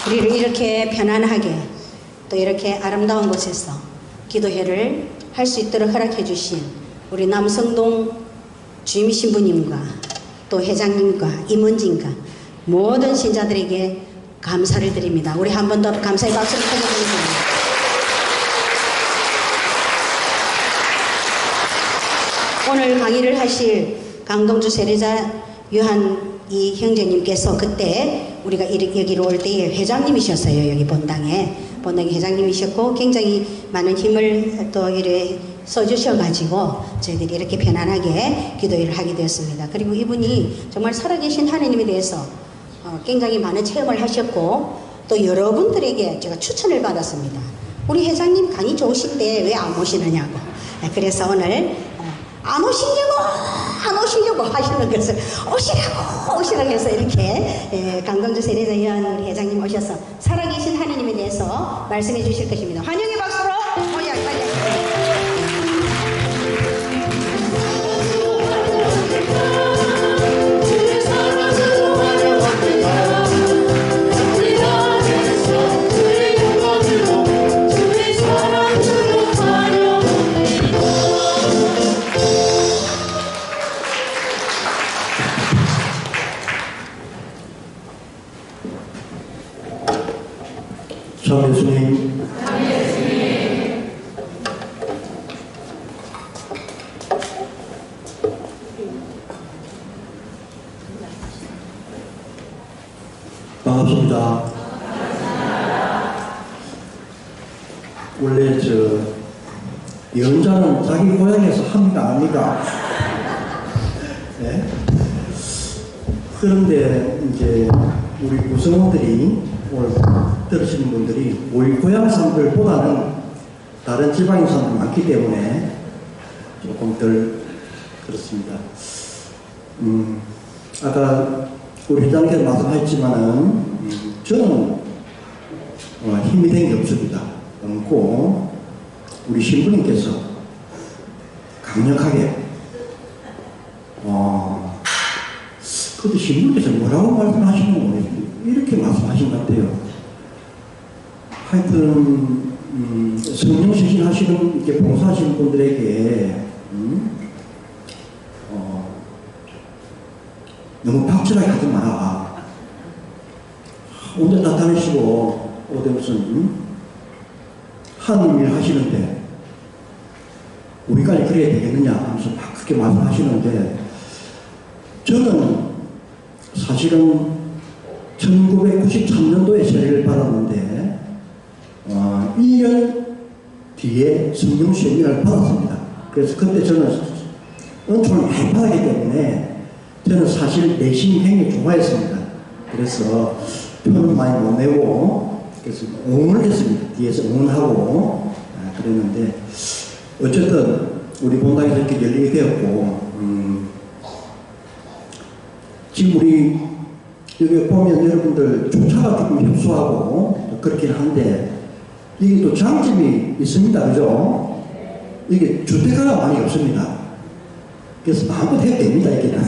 우리를 이렇게 편안하게 또 이렇게 아름다운 곳에서 기도회를 할 수 있도록 허락해 주신 우리 남성동 주임 신부님과 또 회장님과 임원진과 모든 신자들에게 감사를 드립니다. 우리 한 번 더 감사의 박수를 쳐드리겠습니다. 오늘 강의를 하실 강동주 세례자 유한이 형제님께서 그때 우리가 여기로 올 때에 회장님이셨어요. 여기 본당의 회장님이셨고 굉장히 많은 힘을 또 이래 써주셔가지고 저희들이 이렇게 편안하게 기도회를 하게 되었습니다. 그리고 이분이 정말 살아계신 하나님에 대해서 굉장히 많은 체험을 하셨고 또 여러분들에게 제가 추천을 받았습니다. 우리 회장님 강의 좋으신데 왜 안 오시느냐고. 그래서 오늘 안 오시려고 하시는 것을 오시라고 해서 이렇게 강동주 세례자 유한 회장님 오셔서 살아계신 하나님에 대해서 말씀해 주실 것입니다. 환영의 박수로 참 예수님, 반갑습니다. 원래 연자는 자기 고향에서 합니다, 아닙니까? 네? 그런데 이제 우리 구성원들이 오늘 들으시는 분들이 우리 고향 사람들보다는 다른 지방인 사람들이 많기 때문에 조금 덜 그렇습니다. 아까 우리 회장님께서 말씀하셨지만은 저는 힘이 된 게 없습니다. 꼭 우리 신부님께서 강력하게 그때 신부님께서 뭐라고 말씀하시는 거예요? 이렇게 말씀하신 것 같아요. 하여튼 성령 실신하시는 이렇게 봉사하시는 분들에게 너무 박질하게 하지 마라. 혼자 나타내시고 어디 무슨 하나님 일 하시는데 우리까지 그래야 되겠느냐 하면서 막 그렇게 말씀하시는데 저는 사실은 1993년도에 세례를 받았는데 1년 뒤에 성령 세미나를 받았습니다. 그래서 그때 저는 은총을 많이 받았기 때문에 저는 사실 내심이 굉장히 좋아했습니다. 그래서 표는 많이 못 내고 그래서 응원을 했습니다. 뒤에서 응원하고 그랬는데 어쨌든 우리 본당에서 이렇게 열리게 되었고 지금 우리 여기 보면 여러분들 주차가 조금 협소하고 그렇긴 한데 이게 또 장점이 있습니다. 그죠? 이게 주택가가 많이 없습니다. 그래서 마음껏 해도 됩니다. 이게.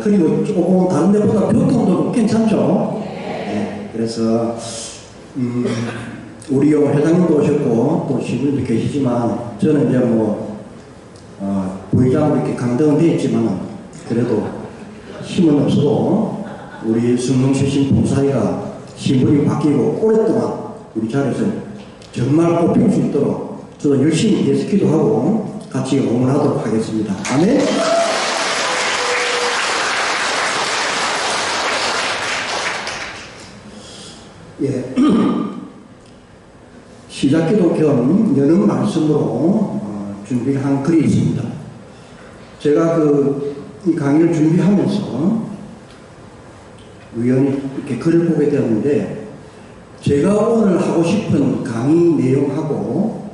그리고 조금 다른 데보다 교통도 괜찮죠? 네. 그래서 우리 회장님도 오셨고 또 시분도 계시지만 저는 이제 부의장으로 이렇게 강등은 되어 있지만 그래도 힘은 없어도 우리 성령 출신 봉사회가 신분이 바뀌고 오랫동안 우리 자리에서 정말 뽑힐 수 있도록 저도 열심히 위해서 기도하고 같이 응원하도록 하겠습니다. 아멘. 예. 시작기도 겸 여는 말씀으로 준비를 한 글이 있습니다. 제가 이 강의를 준비하면서 우연히 이렇게 글을 보게 되었는데 제가 오늘 하고 싶은 강의 내용하고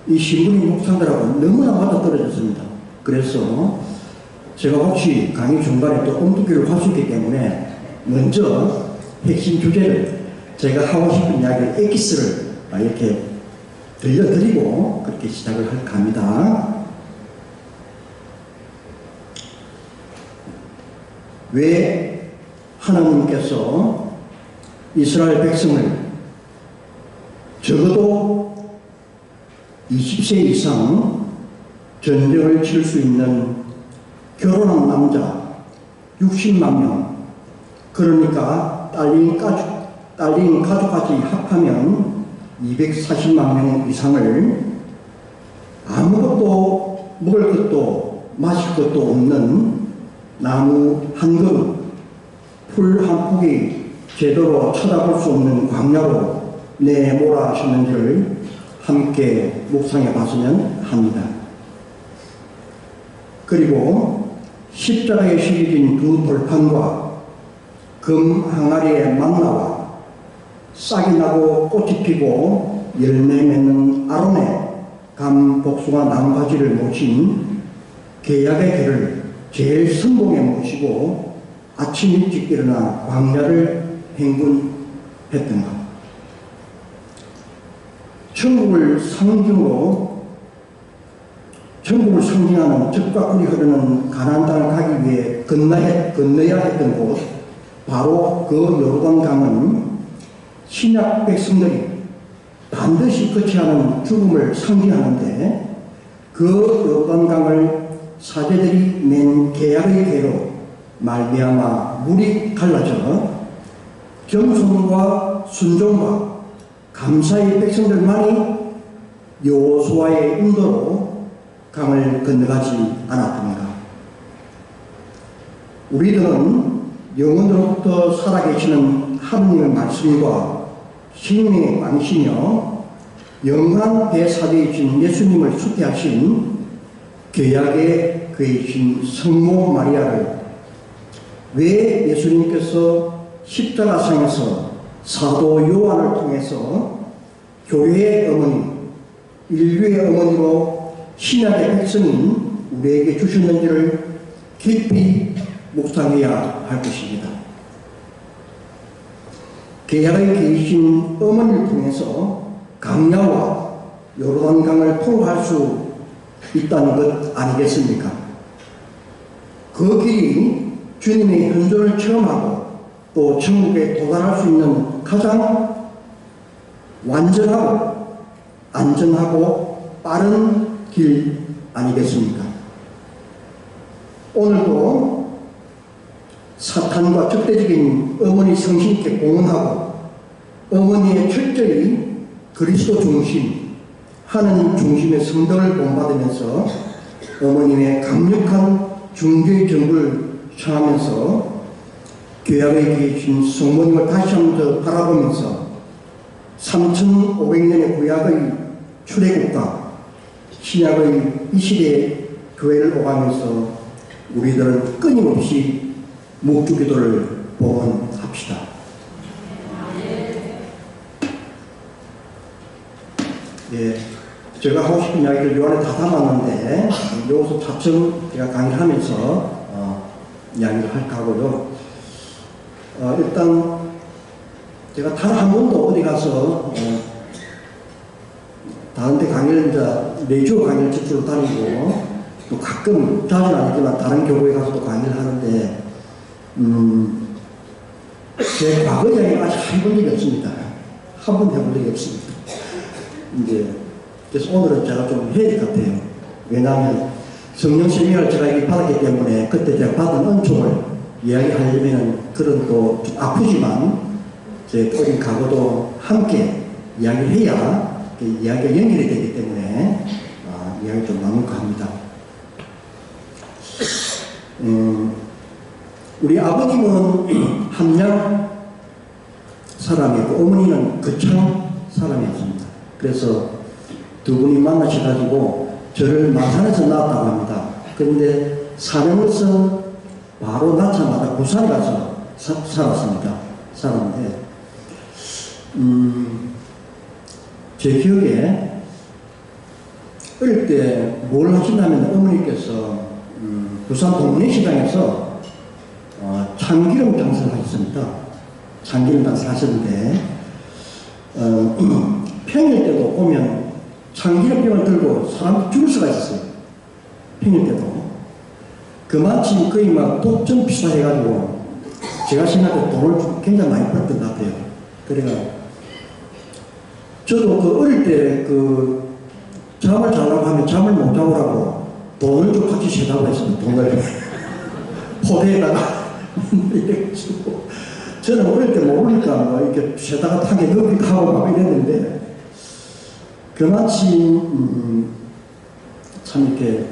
이 신부님 목사들하고 너무나 맞아떨어졌습니다. 그래서 제가 혹시 강의 중간에 또 엉뚱기를 할 수 있기 때문에 먼저 핵심 주제를 제가 하고 싶은 이야기를 엑기스를 이렇게 들려드리고 그렇게 시작을 할까 합니다. 왜 하나님께서 이스라엘 백성을 적어도 20세 이상 전쟁을 칠 수 있는 결혼한 남자 60만 명, 그러니까 딸린 가족까지 합하면 240만 명 이상을 아무것도 먹을 것도 마실 것도 없는 나무 한 그루, 풀 한 폭이 제대로 쳐다볼 수 없는 광야로 내몰아 하셨는지를 함께 묵상해 봤으면 합니다. 그리고 십자가에 실린 두 돌판과 금 항아리의 만나와 싹이 나고 꽃이 피고 열매 맺는 아론의 감 복숭아 나무가지를 모신 계약의 길을 제일 성공에 모시고 아침 일찍 일어나 광야를 행군했던 것. 천국을 상징하는 젖과 꿀이 흐르는 가나안 땅을 가기 위해 건너야 했던 곳, 바로 그 요르단강은 신약 백성들이 반드시 거쳐야 하는 죽음을 상징하는데, 그 요르단강을 사제들이 낸 계약의 계로 말미암아 물이 갈라져 겸손과 순종과 감사의 백성들만이 여호수아의 인도로 강을 건너가지 않았습니다. 우리들은 영원으로부터 살아계시는 하느님의 말씀과 생명의 왕이시며 영원한 대사되이신 예수님을 수태하신 교약의 그이신 성모 마리아를 왜 예수님께서 십자가상에서 사도 요한을 통해서 교회의 어머니, 인류의 어머니로 신약의 백성인 우리에게 주셨는지를 깊이 묵상해야 할 것입니다. 계약의 계신 어머니를 통해서 강야와 요르단강을 통과할 수 있다는 것 아니겠습니까? 그 길이 주님의 현존을 체험하고 또 천국에 도달할 수 있는 가장 완전하고 안전하고 빠른 길 아니겠습니까? 오늘도 사탄과 적대적인 어머니 성신께 공헌하고 어머니의 철저히 그리스도 중심, 하느님 중심의 성덕을 본받으면서 어머님의 강력한 중재의 정부를 청하면서 교약에 계신 성모님을 다시 한 번 더 바라보면서 3500년의 구약의 출애굽과 신약의 이 시대의 교회를 오가면서 우리들은 끊임없이 묵주기도를 봉헌합시다. 예, 제가 하고 싶은 이야기를 요 안에 다 담았는데 여기서 차츰 제가 강의를 하면서 이야기를 할까 하고요. 일단 제가 단 한 번도 어디 가서 다른 데 강의를 이제 매주 강의를 직주로 다니고 또 가끔 자주는 아니지만 다른 교회에 가서도 강의를 하는데 제 과거 이야기를 아직 해본 적이 없습니다. 한 번 해본 적이 없습니다. 이제 그래서 오늘은 제가 좀 해야 될 것 같아요. 왜냐하면 성령 세명을 제가 이렇게 받았기 때문에 그때 제가 받은 은총을 이야기하려면 그런 또 아프지만 제 어린 과거도 함께 이야기를 해야 이야기가 연결이 되기 때문에 이야기 좀 나눌까 합니다. 우리 아버님은 함양 사람이고 어머니는 거창 사람이었습니다. 그래서 두 분이 만나셔가지고 저를 마산에서 낳았다고 합니다. 그런데 사명에서 바로 낳자마자 부산에 가서 살았습니다. 살았는데 제 기억에 어릴 때 뭘 하신다면 어머니께서 부산 동네시장에서 참기름 장사를 하셨습니다. 참기름 장사를 하셨는데 평일 때도 보면 참기름병을 들고 사람이 줄 수가 있었어요. 평일 때도. 그마침 거의 막 독점 비싸해가지고 제가 생각할 때 돈을 굉장히 많이 벌었던 것 같아요. 그러니까 저도 그 어릴 때 그 잠을 자려고 하면 잠을 못 자고라고 돈을 좀 같이 세다고 했어요. 돈을 포대에다가 이렇게 주고 저는 어릴 때 모르니까 뭐 이렇게 세다가 타게 넣기도 하고 막 이랬는데 그마침 참 이렇게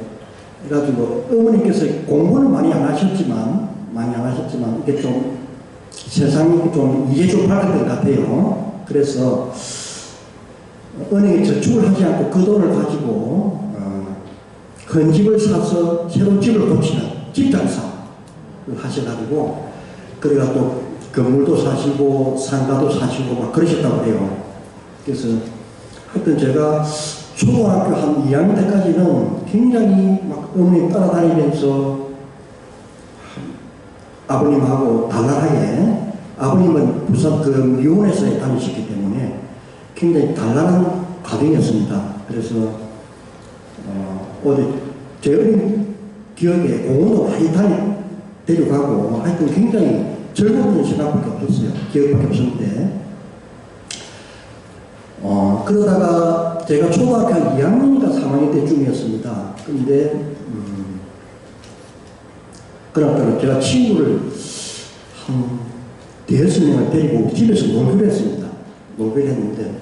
해가지고 어머니께서 공부는 많이 안 하셨지만 이게 좀 세상이 좀 이해 좀 밝았던 것 같아요. 그래서 은행에 저축을 하지 않고 그 돈을 가지고 큰 집을 사서 새로운 집을 고치는 집장사를 하셔가지고 그래가 또 건물도 사시고 상가도 사시고 막 그러셨다고 해요. 그래서 하여튼 제가 초등학교 한 2학년 때까지는 굉장히 막 어머니 따라다니면서 아버님하고 단란하게 아버님은 부산 그 미혼에서 다니셨기 때문에 굉장히 단란한 가정이었습니다. 그래서 어디 제 어린 기억에 공원도 많이 데려가고 하여튼 굉장히 즐거운 시간밖에 없었어요. 기억밖에 없었는데 그러다가 제가 초등학교 한 2학년인가 3학년 때쯤이었습니다. 근데 그러다가 제가 친구를 한 5명을 데리고 집에서 놀기로 했습니다. 놀기로 했는데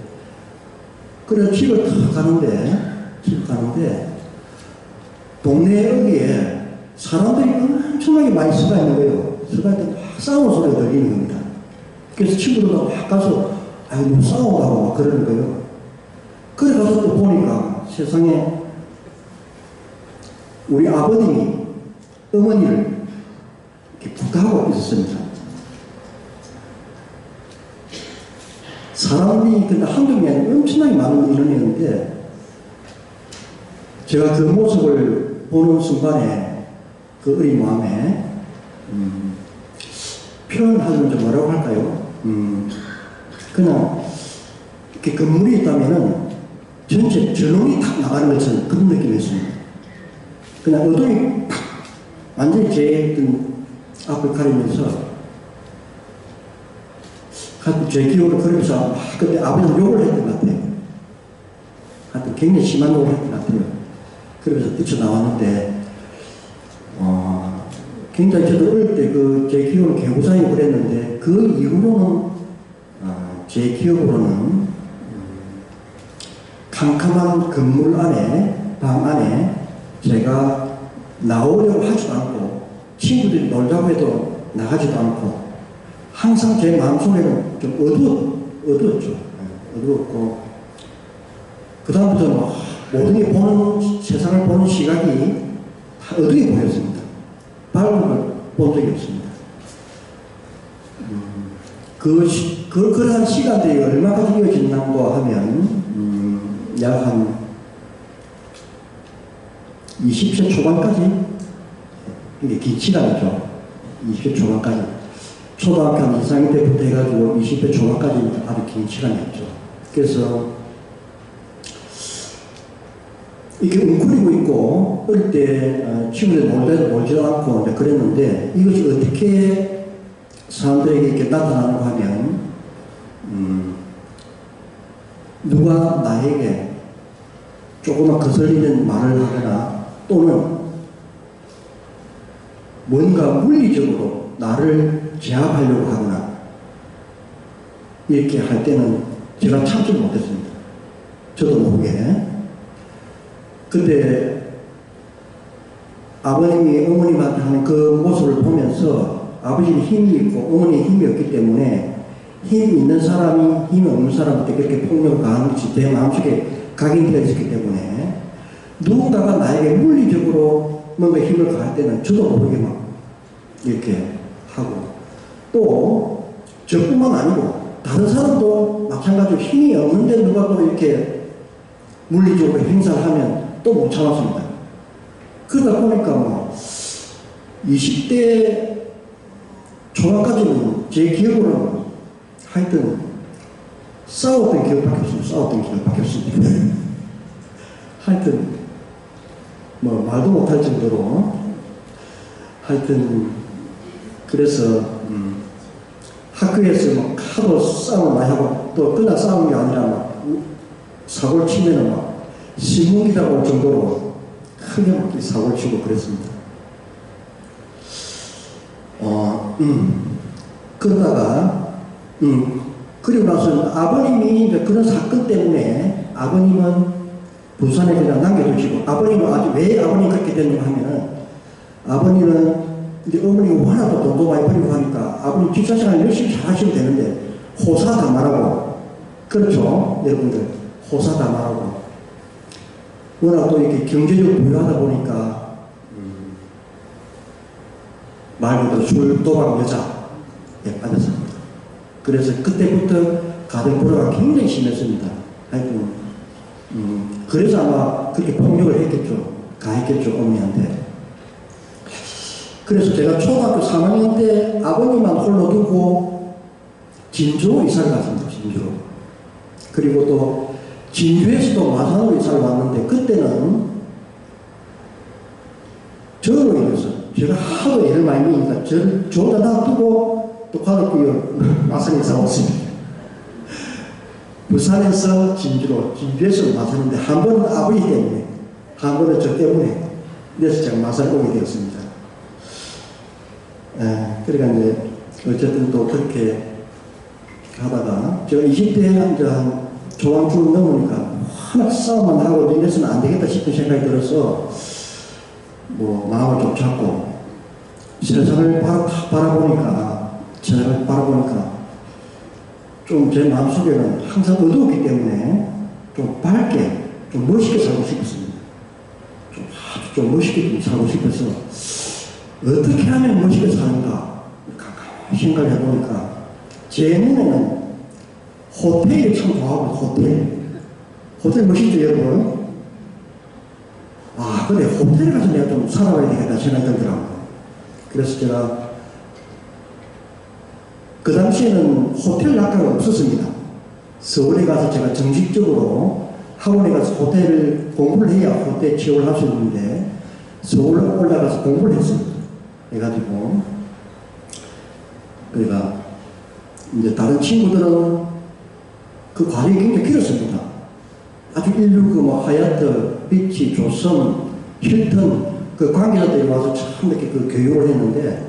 그래서 집을 탁 가는데 동네 여기에 사람들이 엄청나게 많이 서가 있는 거예요. 서가 있는데 막 싸우는 소리가 들리는 겁니다. 그래서 친구들도 막 가서 아유 뭐 싸우다고 막 그러는 거예요. 그래 가서 또 보니까 세상에 우리 아버님이 어머니를 이렇게 부탁하고 있었습니다. 사람들이 근데 한두 명이 엄청나게 많은 인원이었는데 제가 그 모습을 보는 순간에 그 어린 마음에 표현하자면 좀 뭐라고 할까요? 그냥 이렇게 건물이 있다면은 전체 전원이 탁 나가는 것처럼 그런 느낌이었습니다. 그냥 어둠이 탁 완전히 제 앞을 가리면서 제 기억을 그러면서 그때 아버지는 욕을 했던 것 같아요. 하여튼 굉장히 심한 욕을 했던 것 같아요. 그러면서 뛰쳐나왔는데 굉장히 저도 어릴 때 제 기억을 개구장이 그랬는데 그 이후로는 제 기억으로는 캄캄한 건물 안에 방 안에 제가 나오려고 하지도 않고 친구들이 놀자고 해도 나가지도 않고 항상 제 마음속에는 좀 어두웠죠. 어두웠고 그 다음부터는 모든 게 세상을 보는 시각이 다 어두워 보였습니다. 밝은 걸 본 적이 없습니다. 그러한 시간들이 얼마까지 이어졌는가 하면 약 한 20세 초반까지 이게 긴 시간이죠. 20세 초반까지 초등학교 한 2, 4학년 때부터 해가지고 20대 초반까지 아주 긴 시간이었죠. 그래서 이렇게 웅크리고 있고 어릴 때 친구들 놀지도 않고 그랬는데 이것이 어떻게 사람들에게 이렇게 나타나는가 하면 누가 나에게 조그만 거슬리는 말을 하거나 또는 뭔가 물리적으로 나를 제압하려고 하거나 이렇게 할 때는 제가 참지 못했습니다. 저도 모르게. 근데 아버님이 어머님한테 하는 그 모습을 보면서 아버지는 힘이 있고 어머니는 힘이 없기 때문에 힘 있는 사람이 힘이 없는 사람한테 그렇게 폭력을 가하는 것이 내 마음속에 각인되어 있었기 때문에 누군가가 나에게 물리적으로 뭔가 힘을 가할 때는 저도 모르게 막 이렇게 하고 또 저뿐만 아니고 다른 사람도 마찬가지로 힘이 없는데 누가 또 이렇게 물리적으로 행사를 하면 또 못 참았습니다. 그러다 보니까 20대 초반까지는 제 기억으로는 하여튼 싸웠던 기억밖에 없습니다. 하여튼 말도 못할 정도로 하여튼 그래서 학교에서 막 하도 싸움을 많이 하고 또 그냥 싸우는 게 아니라 막 사고를 치면은 막 신문기다가 올 정도로 크게 막 사고를 치고 그랬습니다. 그러다가 그리고 나서 아버님이 이제 그런 사건 때문에 아버님은 부산에 그냥 남겨두시고 아버님은 아주 왜 아버님이 그렇게 됐는가 하면은 아버님은 이제 어머니가 워낙 돈도 많이 버리고 하니까 아버님 직사생활 열심히 잘 하시면 되는데 호사다마라고 그렇죠 여러분들 호사다마라고 워낙 또 이렇게 경제적으로 부유하다 보니까 말 그대로 술, 도박, 여자에 빠졌습니다. 그래서 그때부터 가정 불화가 굉장히 심했습니다. 하여튼 그래서 아마 그렇게 폭력을 했겠죠. 가했겠죠 어머니한테. 그래서 제가 초등학교 3학년 때 아버님만 홀로 두고 진주로 이사를 갔습니다. 진주로. 그리고 또 진주에서도 마산으로 이사를 왔는데 그때는 저로 인해서 제가 하도 애를 많이 먹으니까 저를 저다 놔두고 또 가족끼리 마산에 이사 왔습니다. 부산에서 진주로, 진주에서 마산인데 한 번은 아버지 때문에 한 번은 저 때문에 그래서 제가 마산에 오게 되었습니다. 그러니까 이제 어쨌든 또 그렇게 하다가 제가 20대에 이제 한 조항주를 넘으니까 하나 싸움만 하고 이래서는 안 되겠다 싶은 생각이 들어서 뭐 마음을 좀 잡고 세상을 바라보니까 좀 제 마음속에는 항상 어두웠기 때문에 좀 밝게 좀 멋있게 살고 싶었습니다. 좀 멋있게 좀 살고 싶어서 어떻게 하면 멋있게 사는가 가만히 생각을 해보니까 제 눈에는 호텔이 참 좋아하고 호텔 멋있죠 여러분? 아 근데 호텔에 가서 내가 좀 살아봐야 되겠다 생각이 들더라고요. 그래서 제가 그 당시에는 호텔 학과가 없었습니다. 서울에 가서 제가 정식적으로 학원에 가서 호텔 공부를 해야 호텔 취업을 할 수 있는데 서울 올라가서 공부를 했습니다. 해가지고 그러니까 이제 다른 친구들은 그 과정이 굉장히 길었습니다. 아주 119, 뭐 하얏트, 비치, 조선, 힐튼 그 관계자들이 와서 참 이렇게 그 교육을 했는데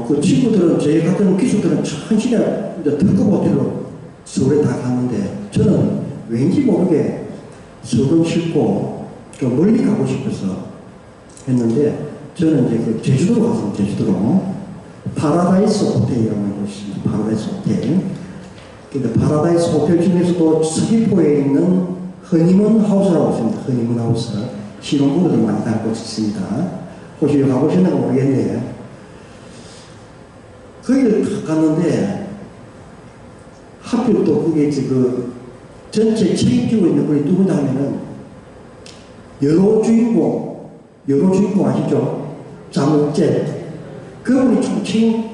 그 친구들은 제 같은 기수들은 천시간 이제 특급 호텔로 서울에 다 갔는데 저는 왠지 모르게 서울은 싫고 좀 멀리 가고 싶어서 했는데 저는 이제 그 제주도로 갔습니다. 제주도로 파라다이스 호텔이라는 곳이 있습니다. 파라다이스 호텔. 근데 파라다이스 호텔 중에서도 서귀포에 있는 허니문 하우스라고 있습니다. 허니문 하우스. 신혼부부들 많이 다니고 있습니다. 혹시 여기 가보셨는지 모르겠네. 거기를 갔는데 하필 또 그게 이제 그 전체 책임지고 있는 분이 누구냐 하면은 여로 주인공 아시죠? 장욱재 그분이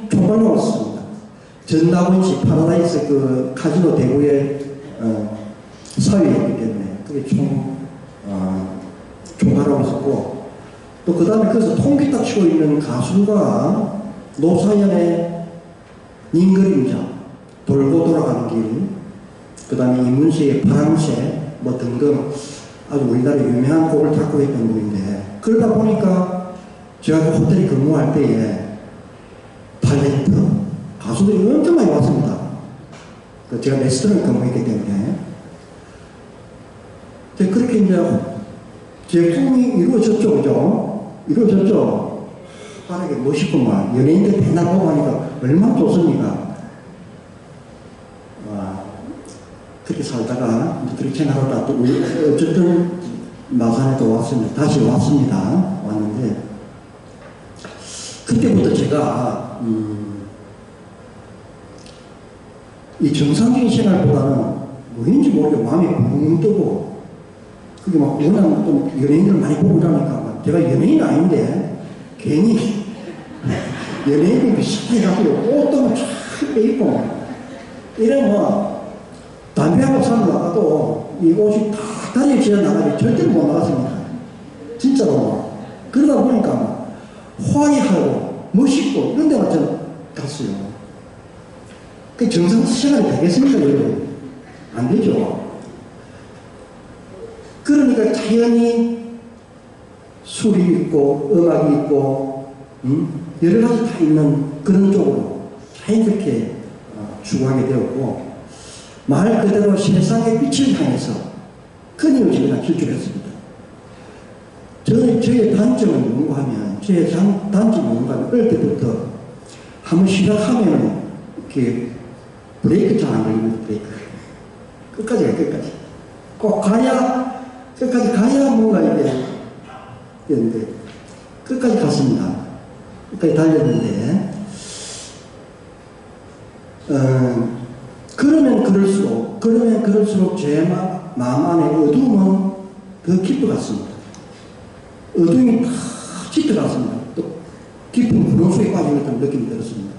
총괄로 왔습니다. 전남원 씨 파라다이스 그 카지노 대구의 사위였기 때문에 그게 총괄하고 있었고 또 그 다음에 거기서 통기타 치고 있는 가수가 노사연의 닝그림자 돌고 돌아가는 길, 그 다음에 이문세의 파랑새 뭐 등등 아주 우리나라의 유명한 곡을 작곡했던 분인데 그러다 보니까 제가 그 호텔에 근무할 때에 탤런트 가수들이 엄청 많이 왔습니다. 제가 레스토랑에 근무했기 때문에 그렇게 이제 제 꿈이 이루어졌죠. 그죠? 이루어졌죠. 빠르게 멋있구만. 연예인들 맨날 보고 하니까 얼마나 좋습니까? 그렇게 살다가 그렇게 생각하다 또 어쨌든 마산에 또 왔습니다. 다시 왔습니다. 왔는데 그때부터 제가 이 정상적인 생활보다는 뭐인지 모르게 마음이 붕 뜨고 그게 막 워낙 또 연예인들을 많이 보고 이러니까 제가 연예인 아닌데 괜히 연예인이 비슷해가지고 옷도 쫙 빼입고 이러면 담배 한 번 사러 나가도 이 옷이 다 다리에 지어 나가기 절대로 못 나갔습니다. 진짜로. 그러다 보니까 화려하고 멋있고 이런 데만 전 갔어요. 그 정상 생활이 되겠습니까, 여러분? 안 되죠. 그러니까 자연히 술이 있고, 음악이 있고, 여러 가지 다 있는 그런 쪽으로 자연스럽게 추구하게 되었고, 말 그대로 세상의 빛을 향해서 끊임없이 그냥 질주했습니다. 저의 단점은 뭔가 하면, 저의 단점이 뭔가 하면, 어릴 때부터 한번 시작하면 이렇게 브레이크 잘 안 걸리면 브레이크. 끝까지 가요, 끝까지. 꼭 가야, 끝까지 가야 뭔가 이게 되는데, 끝까지 갔습니다. 끝까지 달렸는데, 그러면 그럴수록 제 마음 안에 어두움은 더 깊어갔습니다. 어둠이 다 짙어갔습니다. 또 깊은 구름 속에 빠진 듯한 느낌이 들었습니다.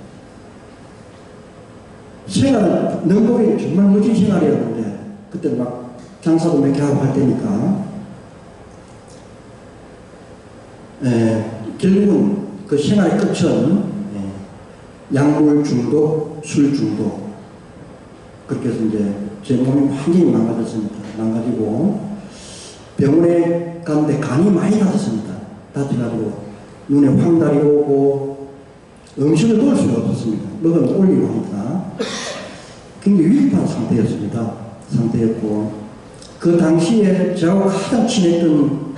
생활은 능곡이 정말 멋진 생활이었는데, 그때 막 장사도 몇 개 하고 할 때니까, 결국은 그 생활의 끝은 약물 중독, 술 중독. 그렇게 해서 이제 제 몸이 완전히 망가졌습니다. 망가지고 병원에 갔는데 간이 많이 다쳤습니다. 다쳐가지고 눈에 황달이 오고 음식을 먹을 수가 없었습니다. 먹으면 올리고 하니까 굉장히 위급한 상태였고 그 당시에 저하고 가장 친했던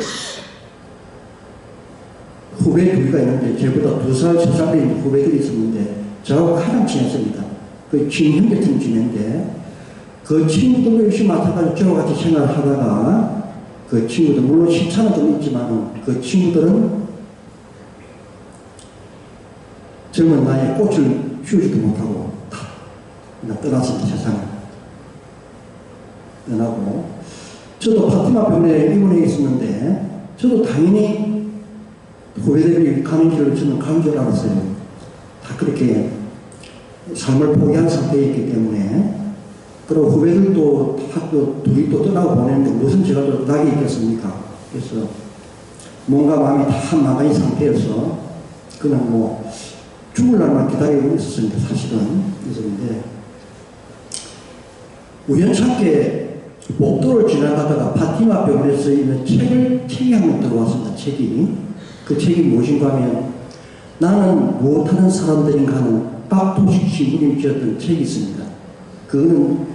후배 둘이가 있는데 저보다 2살, 3살 된 후배들이 있었는데 저하고 가장 친했습니다. 그 친형제팀 지내는데 그 친구들도 열심히 맡아가지고 저와 같이 생활을 하다가 그 친구들 물론 시차는 좀 있지만 그 친구들은 젊은 나이에 꽃을 피우지도 못하고 다 떠났습니다. 세상을 떠나고 저도 파티마 병원에 입원해 있었는데 저도 당연히 후배들이 가는 길을 저는 가는 줄 알았어요. 다 그렇게 삶을 포기한 상태였기 때문에 그리고 후배들도 학교 둘이 또 떠나고 보내는데 무슨 제가 또 낙이 있겠습니까? 그래서 뭔가 마음이 다 망가진 상태여서 그냥 뭐 죽을 날만 기다리고 있었습니다. 사실은 있었는데 우연찮게 목도를 지나가다가 파티마 병원에서 있는 책이 한 권 들어왔습니다. 그 책이 무엇인가 하면 나는 못하는 사람들인가 하는 박도식 신부님이 지었던 책이 있습니다. 그거는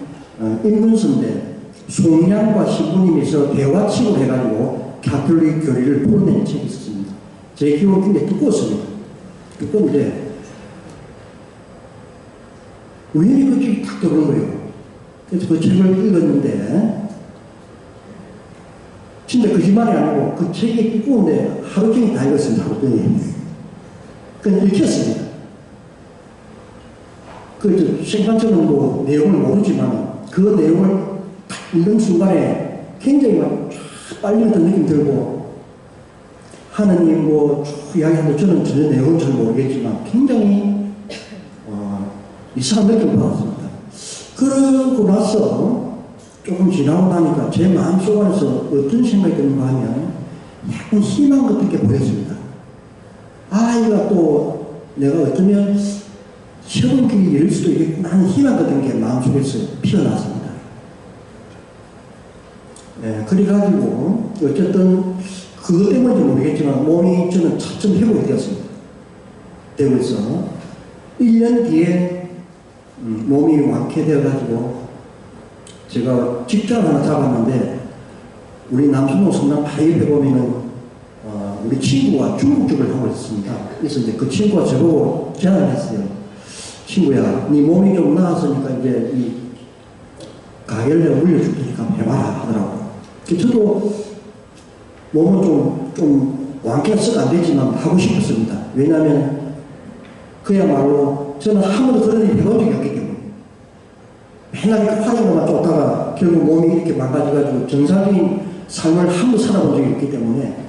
인문서인데 송량과 신부님에서 대화칙을 해가지고 가톨릭 교리를 풀어낸 책이 있었습니다. 제 기억은 굉장히 두꺼웠습니다. 두꺼운데 우연히 그 책이 탁 들어온 거예요. 그래서 그 책을 읽었는데 진짜 거짓말이 아니고 그 책이 두꺼운데 하루 종일 다 읽었습니다. 하루 종일. 그냥 읽혔습니다. 그 생판처럼 뭐 내용을 모르지만 그 내용을 딱 읽는 순간에 굉장히 막 빨리 어떤 느낌 들고 하느님 뭐 이야기하는데 저는 전혀 내용은 잘 모르겠지만 굉장히 이상한 느낌을 받았습니다. 그러고 나서 조금 지나고 나니까 제 마음속 안에서 어떤 생각이 드는가 하면 약간 희망 같은 게 보였습니다. 이거 또 내가 어쩌면 새로운 길이 열릴 수도 있겠구나 하는 희망 같은 게 마음속에서 피어났습니다. 그래가지고 어쨌든 그것 때문인지 모르겠지만 몸이 저는 차츰 회복이 되었습니다. 되고 있어 1년 뒤에 몸이 완쾌되어가지고 제가 직장을 하나 잡았는데 우리 남순동 성남 바로 옆에 보면은 우리 친구가 중국집을 하고 있습니다. 그래서 이제 그 친구가 저보고 제안을 했어요. 친구야, 네 몸이 좀 나았으니까 이제 이 가게를 내가 물려줄 테니까 해봐라 하더라고. 저도 몸은 좀 완쾌가 썩 안 되지만 하고 싶었습니다. 왜냐하면 그야말로 저는 한 번도 그런 일이 해본 적이 없기 때문에 맨날 이렇게 화장만 쫓다가 결국 몸이 이렇게 망가져가지고 정상적인 삶을 한 번도 살아본 적이 없기 때문에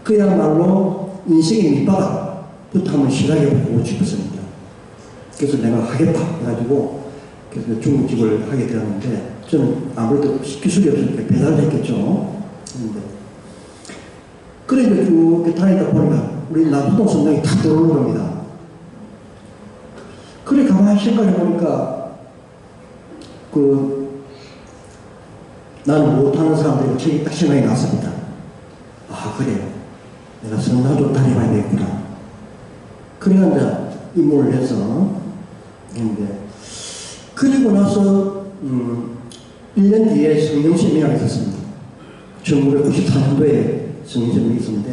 그야말로 인생의 밑바닥부터 한번 시작해보고 싶었습니다. 그래서 내가 하겠다 해가지고 그래서 중국집을 하게 되었는데 저는 아무래도 기술이 없으니까 배달을 했겠죠. 그래 쭉 다니다 보니까 우리 남수동 성당이 탁 들어오는 겁니다. 그래 가만히 생각해 보니까 나는 못하는 사람들이 책이 딱 생각이 났습니다. 아, 그래요. 내가 성당 좀 다녀봐야 되겠구나. 그래야 이제 입문을 해서, 했는데, 그리고 나서, 1년 뒤에 성령 세미나가 있었습니다. 1994년도에 성령 세미나가 있었는데,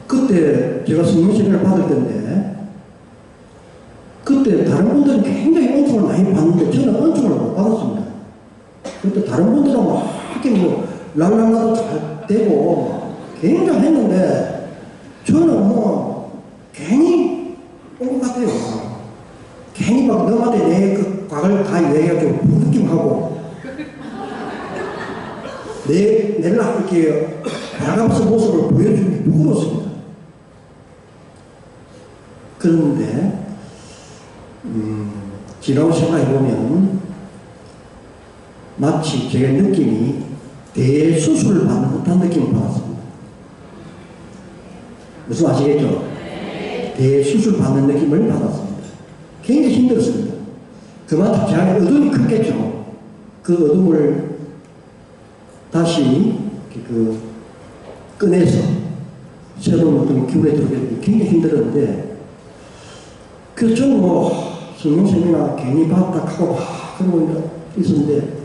그때 제가 성령 세미나를 받을 때인데, 그때 다른 분들은 굉장히 은총을 많이 받는데 저는 은총을 못 받았습니다. 그때 다른 분들은 막 이렇게 뭐 랄랄라도 잘 되고 굉장했는데 저는 뭐 괜히 온 것 같아요. 괜히 막 너한테 내 그 과거를 다 얘기해가지고 부느낌하고 내를 이렇게 나가면서 모습을 보여주는 게 부끄러웠습니다. 그런데 지나고 생각해보면 마치 제 느낌이 대수술을 받는 듯한 느낌을 받았습니다. 무슨 아시겠죠? 대수술 받는 느낌을 받았습니다. 굉장히 힘들었습니다. 그만큼 제 안에 어둠이 컸겠죠. 그 어둠을 다시 꺼내서 새로운 어떤 기운에 들어오게 굉장히 힘들었는데 그래서 저는 뭐 성령 세미나 괜히 받다 하고 그러고 있었는데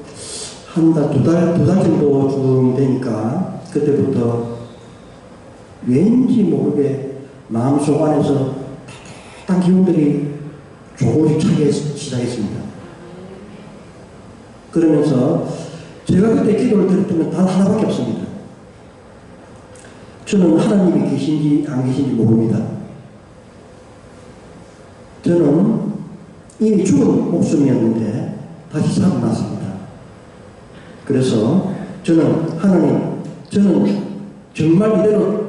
한 달, 두 달 정도 쭉 되니까 그때부터 왠지 모르게 마음속 안에서 따뜻한 기운들이 조금씩 차기 시작했습니다. 그러면서 제가 그때 기도를 드렸더니 단 하나밖에 없습니다. 저는 하나님이 계신지 안 계신지 모릅니다. 저는 이미 죽은 목숨이었는데 다시 살아났습니다. 그래서 저는 하나님, 저는 정말 이대로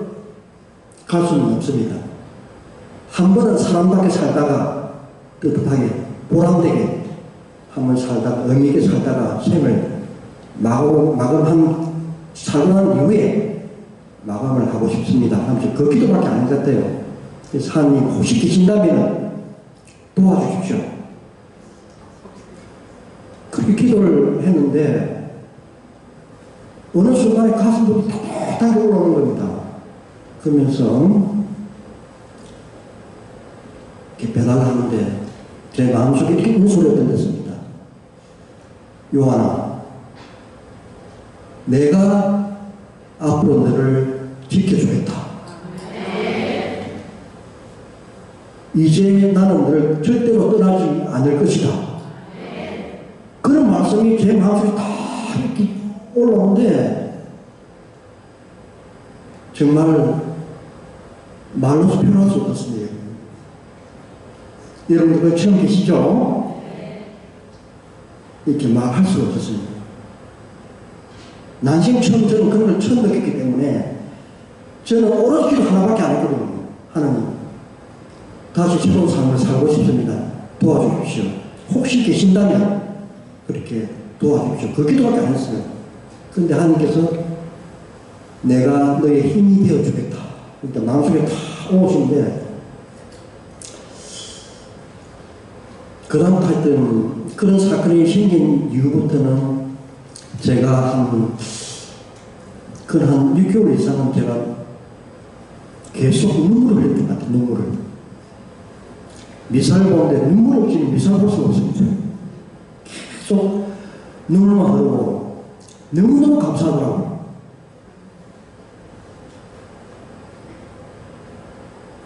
갈 수는 없습니다. 한 번은 사람답게 살다가 떳떳하게 보람되게 한번 살다가 의미 있게 살다가 생을 살고 난 이후에 마감을 하고 싶습니다. 하면서 그 기도밖에 안 했대요. 그래서 하나님 혹시 계신다면 도와주십시오. 그렇게 기도를 했는데 어느 순간에 가슴부터 따뜻하게 올라오는 겁니다. 그러면서 이렇게 배달을 하는데 제 마음속에 이렇게 이런 소리가 들렸습니다. 요한아, 내가 앞으로 너를 지켜주겠다. 이제 나는 너를 절대로 떠나지 않을 것이다. 그런 말씀이 제 마음속에 다 이렇게 올라오는데 정말 말로서 표현할 수 없었습니다. 여러분들 그거 처음 계시죠? 이렇게 말할 수가 없었습니다. 난생 처음 저는 그런 걸 처음 느꼈기 때문에 저는 오로지 기도 하나밖에 안 했거든요. 하나님, 다시 새로운 삶을 살고 싶습니다. 도와주십시오. 혹시 계신다면 그렇게 도와주십시오. 그 기도밖에 안 했어요. 그런데 하나님께서 내가 너의 힘이 되어주겠다. 일단 마음속에 다 오시는데 그 다음 하여튼 그런 사건이 생긴 이후부터는 제가 한 6개월 이상은 제가 계속 눈물을 흘렸던 것 같아요. 눈물을. 미사를 보는데 눈물 없이 미사를 볼 수가 없습니다. 계속 눈물만 흐르고 너무너무 감사하더라고요.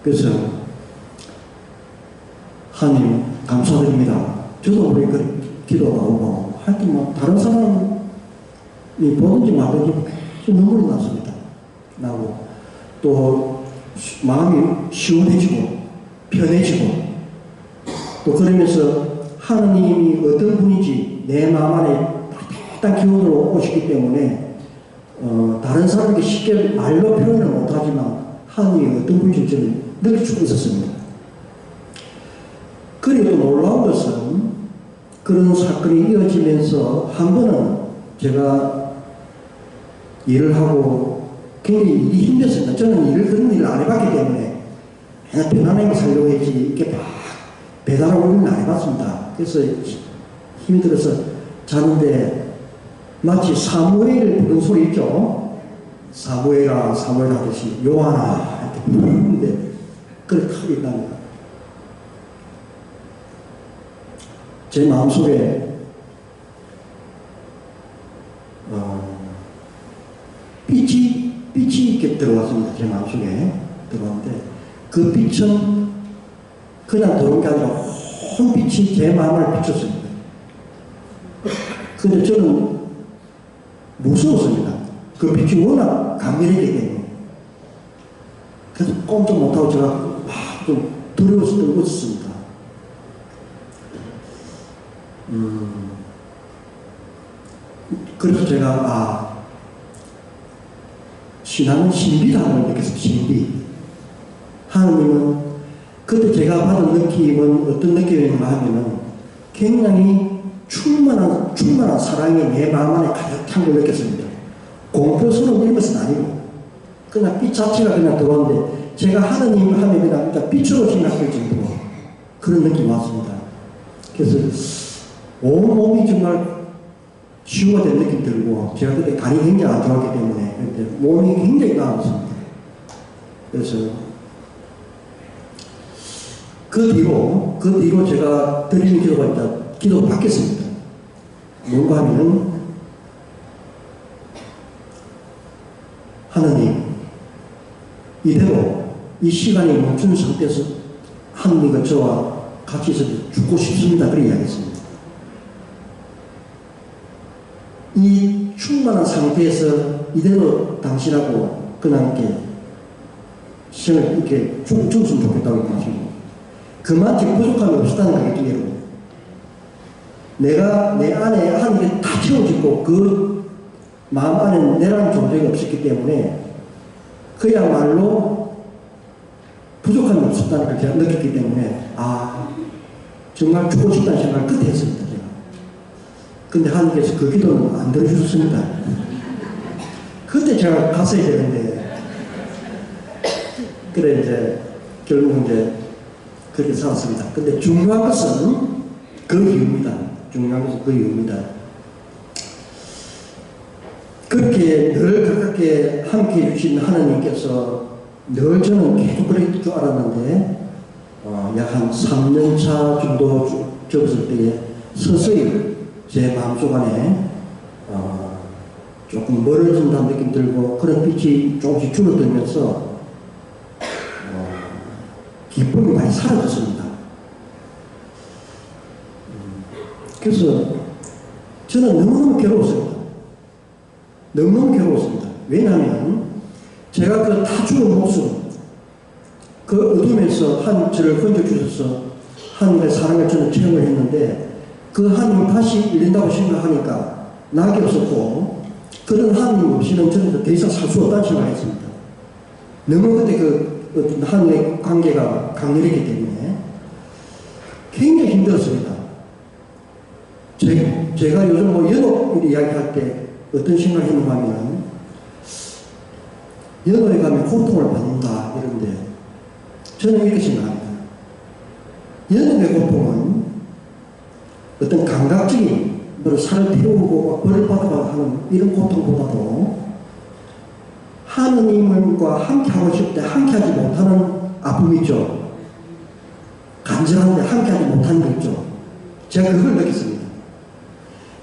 그래서 하나님 감사드립니다. 저도 우리 그 기도가 오고 하여튼 뭐 다른 사람이 보든지 말든지 계속 눈물이 났습니다. 나고 또 마음이 시원해지고 편해지고 또 그러면서 하나님이 어떤 분인지 내 마음 안에 따뜻한 기운으로 오시기 때문에 다른 사람에게 쉽게 말로 표현을 못하지만 하나님이 어떤 분인지 저는 느낄 수 있었습니다. 그리고 또 놀라운 것은 그런 사건이 이어지면서 한 번은 제가 일을 하고 굉장히 일이 힘들었습니다. 저는 그런 일을 안 해봤기 때문에 그냥 편안하게 살려고 했지 이렇게 막 배달하고 이런 걸 안 해봤습니다. 그래서 힘이 들어서 자는데 마치 사무엘을 부른 소리 있죠? 사무엘아 사무엘 하듯이 요한아 이렇게 부르는데 그렇게 하고 있다는 거예요. 제 마음속에 빛이 이렇게 들어왔습니다. 제 마음속에 들어왔는데 그 빛은 그냥 들어온 게 아니라 온 빛이 제 마음을 비췄습니다. 근데 저는 무서웠습니다. 그 빛이 워낙 강렬하기 때문에. 그래서 꼼짝 못하고 제가 좀 두려워서 떨었습니다. 그래서 제가 신앙은 신비라는 걸 느꼈습니다. 신비. 하나님은 그때 제가 받은 느낌은 어떤 느낌인가 하면은 굉장히 충만한 사랑이 내 마음 안에 가득한 걸 느꼈습니다. 공포스러운 이런 것은 아니고 그냥 빛 자체가 그냥 들어오는데 제가 하나님 하면 그냥 빛으로 생각할 정도로 그런 느낌이 왔습니다. 그래서 온몸이 정말 치유가 된 느낌 들고 제가 그때 간이 굉장히 안 좋았기 때문에 몸이 굉장히 나았습니다. 그래서 그 뒤로 제가 드리는 기도가 있다. 기도가 바뀌었습니다. 뭔가 하면 하나님 이대로 이 시간이 멈춘 상태에서 하나님과 저와 같이 있어서 죽고 싶습니다. 그렇게 이야기했습니다. 이 충만한 상태에서 이대로 당신하고 그냥 이렇게 시간을 이렇게 죽었으면 좋겠다고 하시고 그만큼 부족함이 없었다는 거겠죠. 내가 내 안에 하나님이 다 채워지고 그 마음 안에 내라는 존재가 없었기 때문에 그야말로 부족함이 없었다는 걸 제가 느꼈기 때문에 정말 죽고 싶다는 생각을 끝에 했습니다. 제가. 근데 하나님께서 그 기도는 안 들어주셨습니다. 그때 제가 갔어야 되는데 그래 이제 결국 이제 그렇게 살았습니다. 근데 중요한 것은 그 이유입니다. 중요한 것은 그 이유입니다. 그렇게 늘 가깝게 함께 해주신 하나님께서 늘 저는 계속 그럴 줄 알았는데 약 한 3년차 정도 접었을 때에 서서히 제 마음속 안에 조금 멀어진다는 느낌 들고 그런 빛이 조금씩 줄어들면서 기쁨이 많이 사라졌습니다. 그래서 저는 너무너무 괴로웠습니다. 너무너무 괴로웠습니다. 왜냐하면 제가 그 다 죽은 모습 그 어둠에서 한 저를 건져주셔서 하나님의 사랑을 저는 체험을 했는데 그 하나님을 다시 잃는다고 생각하니까 낙이 없었고 그런 하나님 없이는 저는 더 이상 살 수 없다는 생각을 했습니다. 너무 그때 그 하나님의 관계가 강렬했기 때문에 굉장히 힘들었습니다. 제가 요즘 연옥 이야기할 때 어떤 생각을 했는가 하면 연옥에 가면 고통을 받는다 이런데 저는 이렇게 생각합니다. 연옥의 고통은 어떤 감각적인 살을 피우고 벌을 받아가 하는 이런 고통보다도 하느님과 함께하고 싶을 때 함께하지 못하는 아픔이죠. 간절한데 함께하지 못하는 거 있죠. 제가 그걸 느꼈습니다.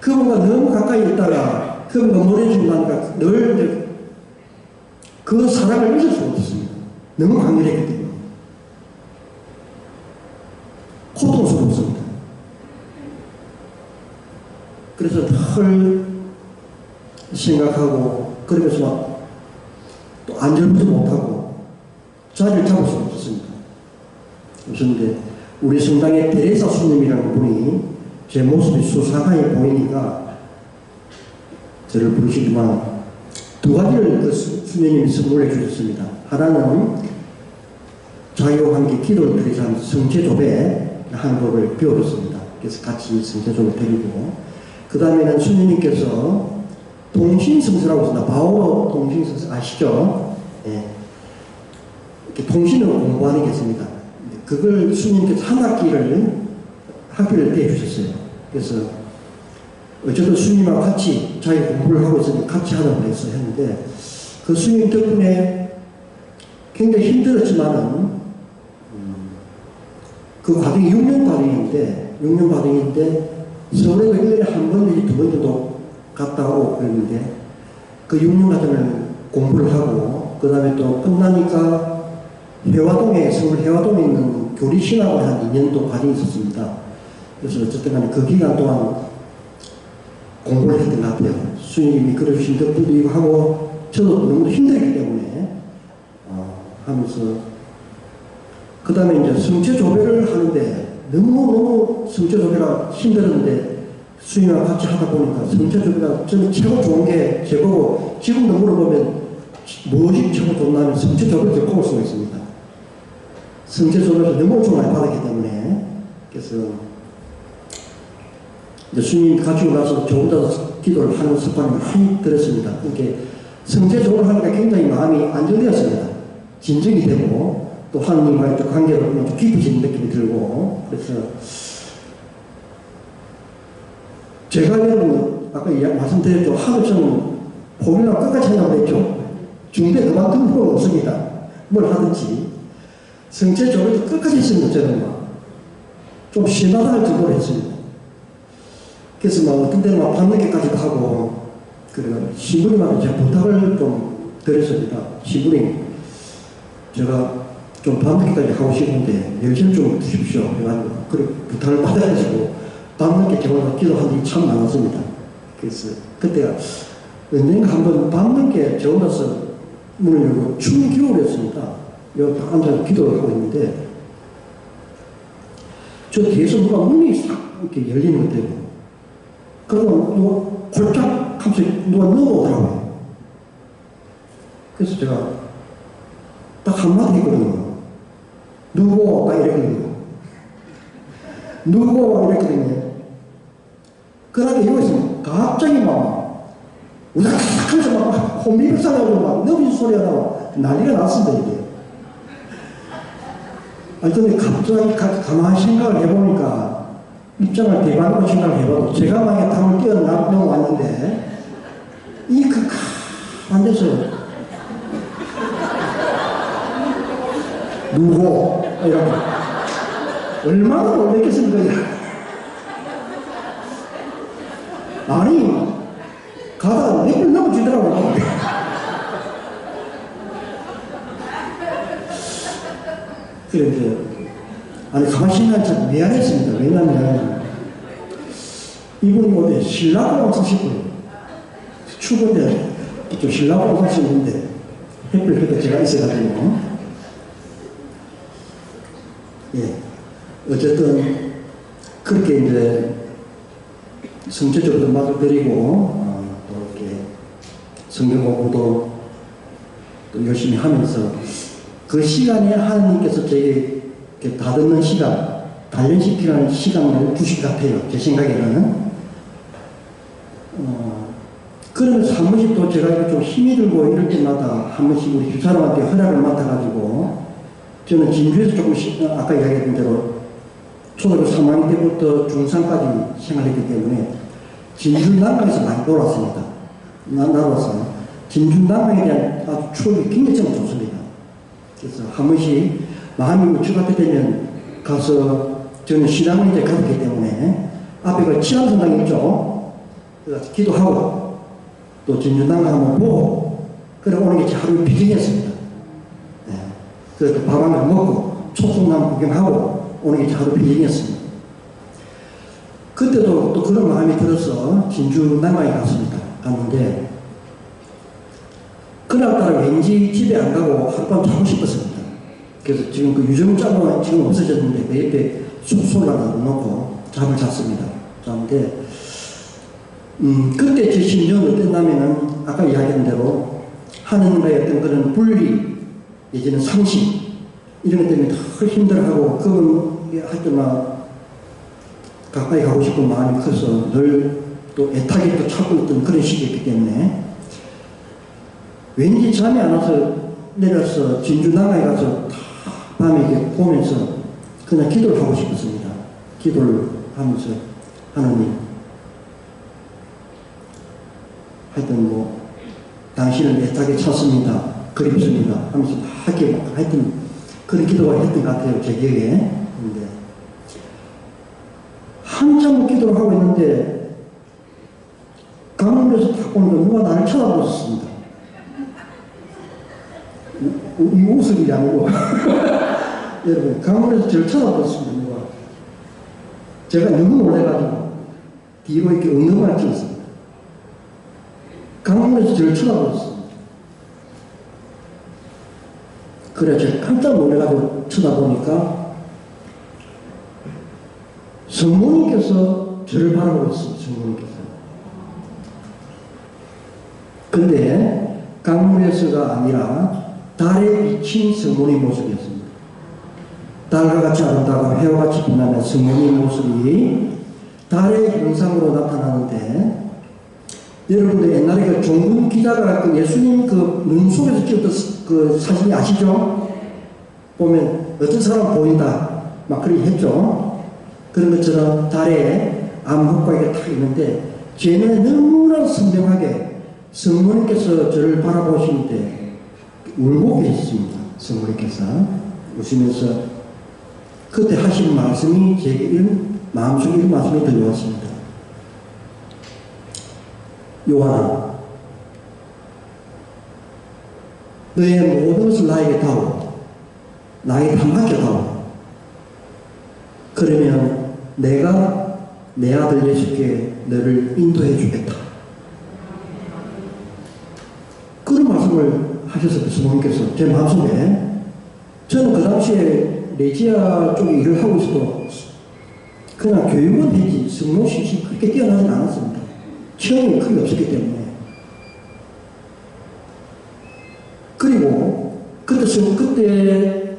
그분과 너무 가까이 있다가 그분과 멀어진다니까 늘 그 사랑을 잊을 수가 없었습니다. 너무 강렬했기 때문에. 고통스럽습니다. 그래서 늘 생각하고 그러면서 막 또 안절부절 못하고 자리를 잡을 수가 없었습니다. 그런데 우리 성당에 데레사 수님이라는 분이 제 모습이 수상하게 보이니까 저를 부르시지만 두 가지를 그 수녀님이 선물해 주셨습니다. 하나는 자기와 함께 기도를 드리자 성체조배 하는 법을 배워줬습니다. 그래서 같이 성체조배 드리고 그 다음에는 수녀님께서 동신성서라고 있습니다. 바오 동신성서 아시죠? 예. 이렇게 통신을 공부하는 게 있습니다. 그걸 수녀님께서 한 학기를 대주셨어요. 그래서 어쨌든 스님하고 같이 자기 공부를 하고 있으니 같이 하자고 해서 했는데 그 스님 덕분에 굉장히 힘들었지만은 그 과정이 6년 과정인데 서울에도 1년에 한 번 내지 두 번 정도 갔다 오고 그랬는데 그 6년 과정을 공부를 하고 그 다음에 또 끝나니까 서울 해화동에 있는 교리신학을 한 2년도 과정이 있었습니다. 그래서 어쨌든 간에 그 기간 동안 공부를 했던 것 같아요. 스님이 그러신 덕분도 이거 하고 저도 너무 힘들기 때문에 하면서 그 다음에 이제 성체조배를 하는데 너무 성체조배가 힘들었는데 스님이랑 같이 하다 보니까 성체조배가 저는 최고 좋은 게 제거고 지금도 물어보면 무엇이 최고 좋나면 성체조배를 꼽을 수가 있습니다. 성체조배에서 너무 좀 많이 받았기 때문에 그래서 이제 스님 가지고 나서 저 혼자서 기도를 하는 습관이 많이 들었습니다. 이렇게 성체조배를 하니까 굉장히 마음이 안정되었습니다. 진정이 되고 또 하나님과의 관계로 좀 깊어지는 느낌이 들고 그래서 제가 여러분 아까 말씀드렸죠. 하루 저는 포기랑 끝까지 한다고 했죠. 중대 그만둔 필요가 없습니다. 뭘 하든지 성체조배도 끝까지 했습니다. 저는 좀 심하다 할 정도로 했습니다. 그래서 어떤 때는 밤늦게까지도 하고 그리고 신부님한테 제가 부탁을 좀 드렸습니다. 신부님 제가 좀 밤늦게까지 하고 싶은데 열심히 좀 주십시오. 해가지고 그리고 부탁을 받아가지고 밤늦게 제가 기도한 일이 참 많았습니다. 그래서 그때가 언젠가 한번 밤늦게 저 혼자서 문을 열고 추운 겨울이었습니다. 여기 앉아서 기도를 하고 있는데 저 뒤에서 누가 문이 싹 이렇게 열리는 것 같아요. 그러면 누가 골짝 하면서 누가 넘어오더라고요. 그래서 제가 딱 한마디 했거든요. 누구? 딱 이랬거든요. 누구? 이랬거든요. 그러게 여기서 갑자기 막 우다닥 하면서 막 혼비백산하고 막 넘어진 소리가 나고 난리가 났습니다. 이게. 아니 근데 갑자기 가만히 생각을 해보니까 입장을 대반으로 생각을 해봐도 제가 만약에 탕을 뛰어넘어왔는데 이 가만 데서 누구? 이렇게 얼마나 놀랬겠습니까? 아니 가다가 내 걸 넘어지더라고요. 그런데 아니 가만히 생각하면 참 미안했습니다. 왜냐하면 이분이 어디 신라고 오시고 추운데 좀 신라고 오시는데 햇빛 그때 제가 있어가지고 예 어쨌든 그렇게 이제 성체적으로 맛을 드리고 또 이렇게 성경 공부도 또 열심히 하면서 그 시간에 하나님께서 저에게 다듬는 시간, 단련시키는 시간을 주신 것 같아요. 제 생각에는. 그러면서 한 번씩 또 제가 좀 힘이 들고 이럴 때마다 한 번씩 우리 집사람한테 허락을 맡아가지고 저는 진주에서 조금씩 아까 이야기했던 대로 초등학교 3학년 때부터 중3까지 생활했기 때문에 진주 남강에서 많이 놀았습니다. 나와서 진주 남강에 대한 아주 추억이 굉장히 좋습니다. 그래서 한 번씩 마음이 우측 같을 때면 가서 저는 신앙을 이제 가졌기 때문에 앞에 그 치안성당 있죠. 그래서 기도하고 또 진주당 한번 보고 그래 오는 게 제 하루 비전이었습니다. 네. 그래서 밥 한 번 먹고 초풍나무 구경하고 오는 게 제 하루 비전이었습니다. 그때도 또 그런 마음이 들어서 진주남강에 갔는데 그날따라 왠지 집에 안 가고 하룻밤 자고 싶었습니다. 그래서 지금 그 유정자가 지금 없어졌는데 내 옆에 숙소를 하나 놓고 잠을 잤습니다. 잤는데 그때 제 심정은 어땠냐면은 아까 이야기한 대로 하나님과의 어떤 그런 분리 내지는 상식 이런 것 때문에 더 힘들어하고 그건 할 때마다 가까이 가고 싶은 마음이 커서 늘 또 애타게 또 찾고 있던 그런 시기였기 때문에 왠지 잠이 안 와서 내려서 진주남강에 가서 밤에 이렇게 보면서 그냥 기도를 하고 싶었습니다. 기도를 하면서 하나님 하여튼 뭐 당신을 애타게 찾습니다. 그립습니다. 하면서 하게 하여튼 그런 기도가 했던 것 같아요. 제 기억에. 근데 한참 기도를 하고 있는데 강물에서 딱 보니까 누가 나를 쳐다보셨습니다. 이 웃을 일이 아니고 여러분 강물에서 저를 쳐다보셨습니다. 누가. 제가 너무 놀래가지고 뒤로 이렇게 엉덩이를 찍었습니다. 강물에서 저를 쳐다보셨습니다. 그래 제가 깜짝 놀래가지고 쳐다보니까 성모님께서 저를 바라보고 있습니다. 성모님께서. 근데 강물에서가 아니라 달에 비친 성모님 모습이었습니다. 달과 같이 아름다워 해와 같이 빛나는 성모님 모습이 달의 형상으로 나타나는데, 여러분들 옛날에 그 종군 기자가 그 예수님 그 눈 속에서 찍었던 그 사진이 아시죠? 보면 어떤 사람 보인다 막 그렇게 했죠. 그런 것처럼 달에 암흑과 이게 딱 있는데 제 눈에 너무나 선명하게 성모님께서 저를 바라보시는데 울고 계셨습니다. 성모님께서 웃으면서 그때 하신 말씀이 제게 이런 마음속에 이런 말씀이 들려왔습니다. 요한아, 너의 모든 것을 나에게 다오. 나에게 다 맡겨다오. 그러면 내가 내 아들 예수께 너를 인도해 주겠다. 그런 말씀을 하셨어요. 성모님께서 제 마음속에. 저는 그 당시에 레지아 쪽에 일을 하고 있어도 그냥 교육은 했지 성모신이 그렇게 뛰어나진 않았습니다. 체험이 크게 없었기 때문에. 그리고 그때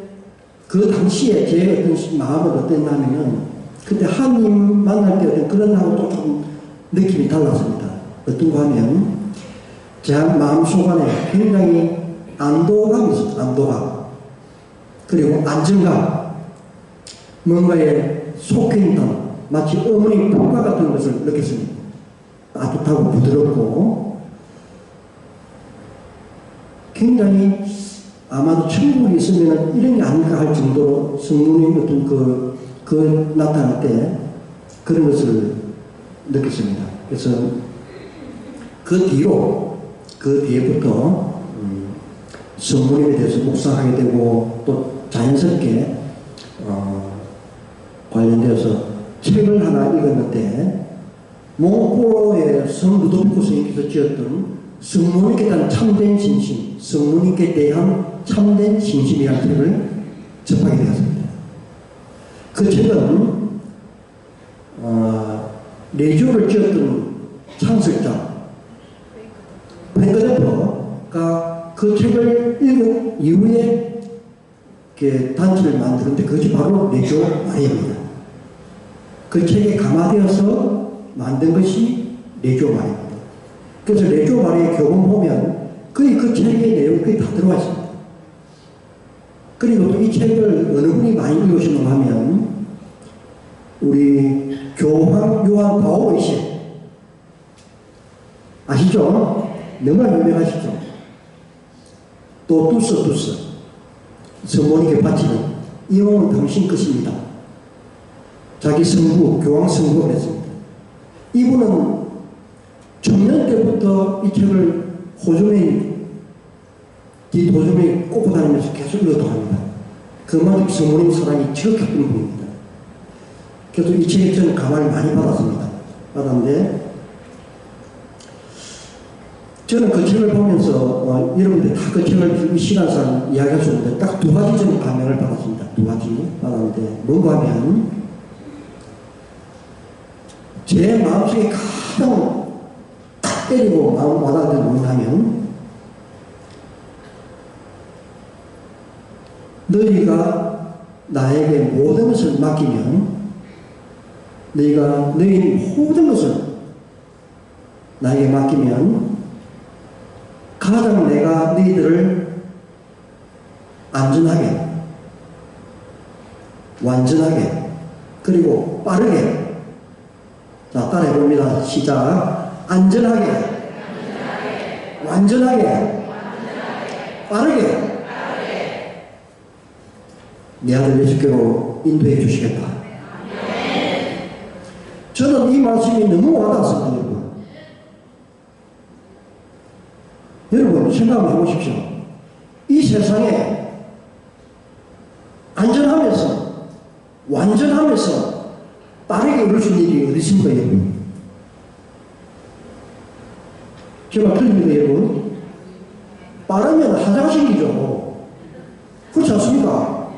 그 당시에 제 어떤 마음은 어땠냐면은 그때 하나님 만날 때 어떤 그런 하고 좀 느낌이 달랐습니다. 어떤가 하면 제 마음속 안에 굉장히 안도감이 있었어요. 안도감. 그리고 안정감. 뭔가에 속해 있는 마치 어머니 품과 같은 것을 느꼈습니다. 따뜻하고 부드럽고 굉장히 아마도 천국에 있으면 이런 게 아닐까 할 정도로 성령의 어떤 그 나타날 때 그런 것을 느꼈습니다. 그래서 그 뒤에부터 성모님에 대해서 묵상하게 되고 또 자연스럽게 관련되어서 책을 하나 읽었는데 몽골의 성 루도비코 스님께서 지었던 성모님께 대한 참된 신심, 성모님께 대한 참된 신심이라는 책을 접하게 되었습니다. 그 책은 레조를 지었던 창설자 펜거데퍼가 그 책을 읽은 이후에 단체를 만드는데 그것이 바로 레조 마리아입니다. 그 책에 감화되어서 만든 것이 레조 마리아입니다. 그래서 레조 마리아의 교본 보면 거의 그 책의 내용이 거의 다 들어와 있습니다. 그리고 또 이 책을 어느 분이 많이 읽으시는가 하면 우리 교황 요한 바오 2세 아시죠? 너무나 유명하시죠? 또 두스 성모님께 바치는 이 몸은 당신 것입니다. 자기 성부, 교황 성부가 그랬습니다. 이분은 청년 때부터 이 책을 뒷도중에 꽂고 다니면서 계속 읽어도합니다. 그만큼 성모님 사랑이 지극히 큰 분입니다. 그래서 이 책에 저는 감화를 많이 받았는데 저는 그 책을 보면서 여러분들 다 그 책을 이 시간상 이야기할 수 없는데 딱 두 가지 저는 감명을 받았습니다. 두 가지 받았는데 뭔가 하면 제 마음속에 가장 딱 때리고 마음 와닿는 뭔가 하면 너희가 나에게 모든 것을 맡기면 너희가 너희 모든 것을 나에게 맡기면 가장 내가 너희들을 안전하게 완전하게 그리고 빠르게 자 따라해봅니다. 시작. 안전하게 완전하게, 빠르게 내 아들 예수께로 인도해 주시겠다. 저는 이 말씀이 너무 와닿습니다, 여러분. 여러분, 생각을 해보십시오. 이 세상에 안전하면서, 완전하면서 빠르게 이룰 수 있는 일이 어디 있습니까, 여러분? 제가 틀립니다, 여러분. 빠르면 화장실이죠. 그렇지 않습니까?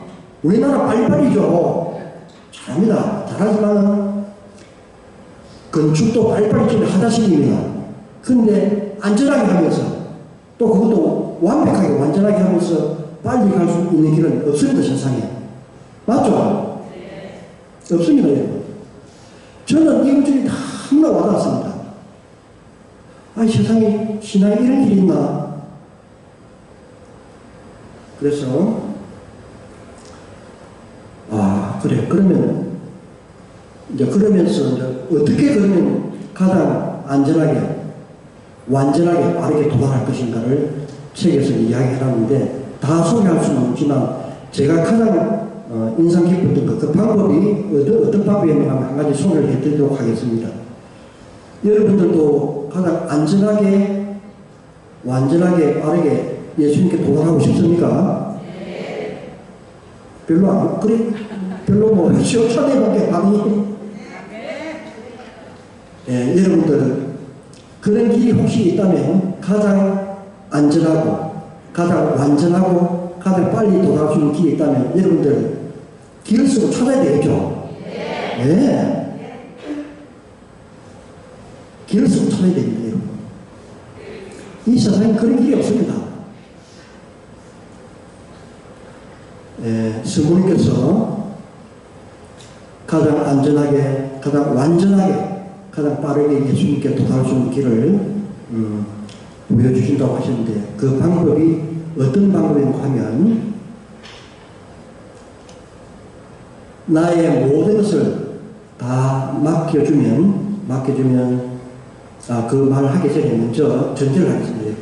우리나라 빨리빨리죠. 잘합니다. 잘하지만 건축도 빨리빨리 지는 화장실입니다. 그런데 안전하게 하면서 또 그것도 완벽하게 완전하게 하면서 빨리 갈 수 있는 길은 없습니다, 세상에. 맞죠? 없습니다, 여러분. 저는 이 구절이 너무나 와닿습니다. 아니, 세상에 신앙에 이런 길이 있나? 그래서, 그래. 그러면, 그러면서, 어떻게 그러면 가장 안전하게, 완전하게, 빠르게 도달할 것인가를 책에서 이야기해놨는데, 다 소개할 수는 없지만, 제가 가장 인상 깊었던 그 방법이 어떤 방법이었는가 하면 한 가지 소개를 해드리도록 하겠습니다. 여러분들도 가장 안전하게, 완전하게, 빠르게 예수님께 도달하고 싶습니까? 네. 별로 뭐, 시원찮게밖에 아니. 네, 여러분들, 그런 길이 혹시 있다면 가장 안전하고, 가장 완전하고, 가장 빨리 도달할 수 있는 길이 있다면 여러분들, 길을 쓰고 찾아야 되겠죠? 네. 길을 쓰고 찾아야 됩니다, 여러분. 이 세상에 그런 길이 없습니다. 스님께서 가장 안전하게, 가장 완전하게, 가장 빠르게 예수님께 도달할 수 있는 길을 보여주신다고 하셨는데, 그 방법이 어떤 방법인가 하면, 나의 모든 것을 다 맡겨주면 그 말을 하기 전에 먼저 전제를 하겠습니다.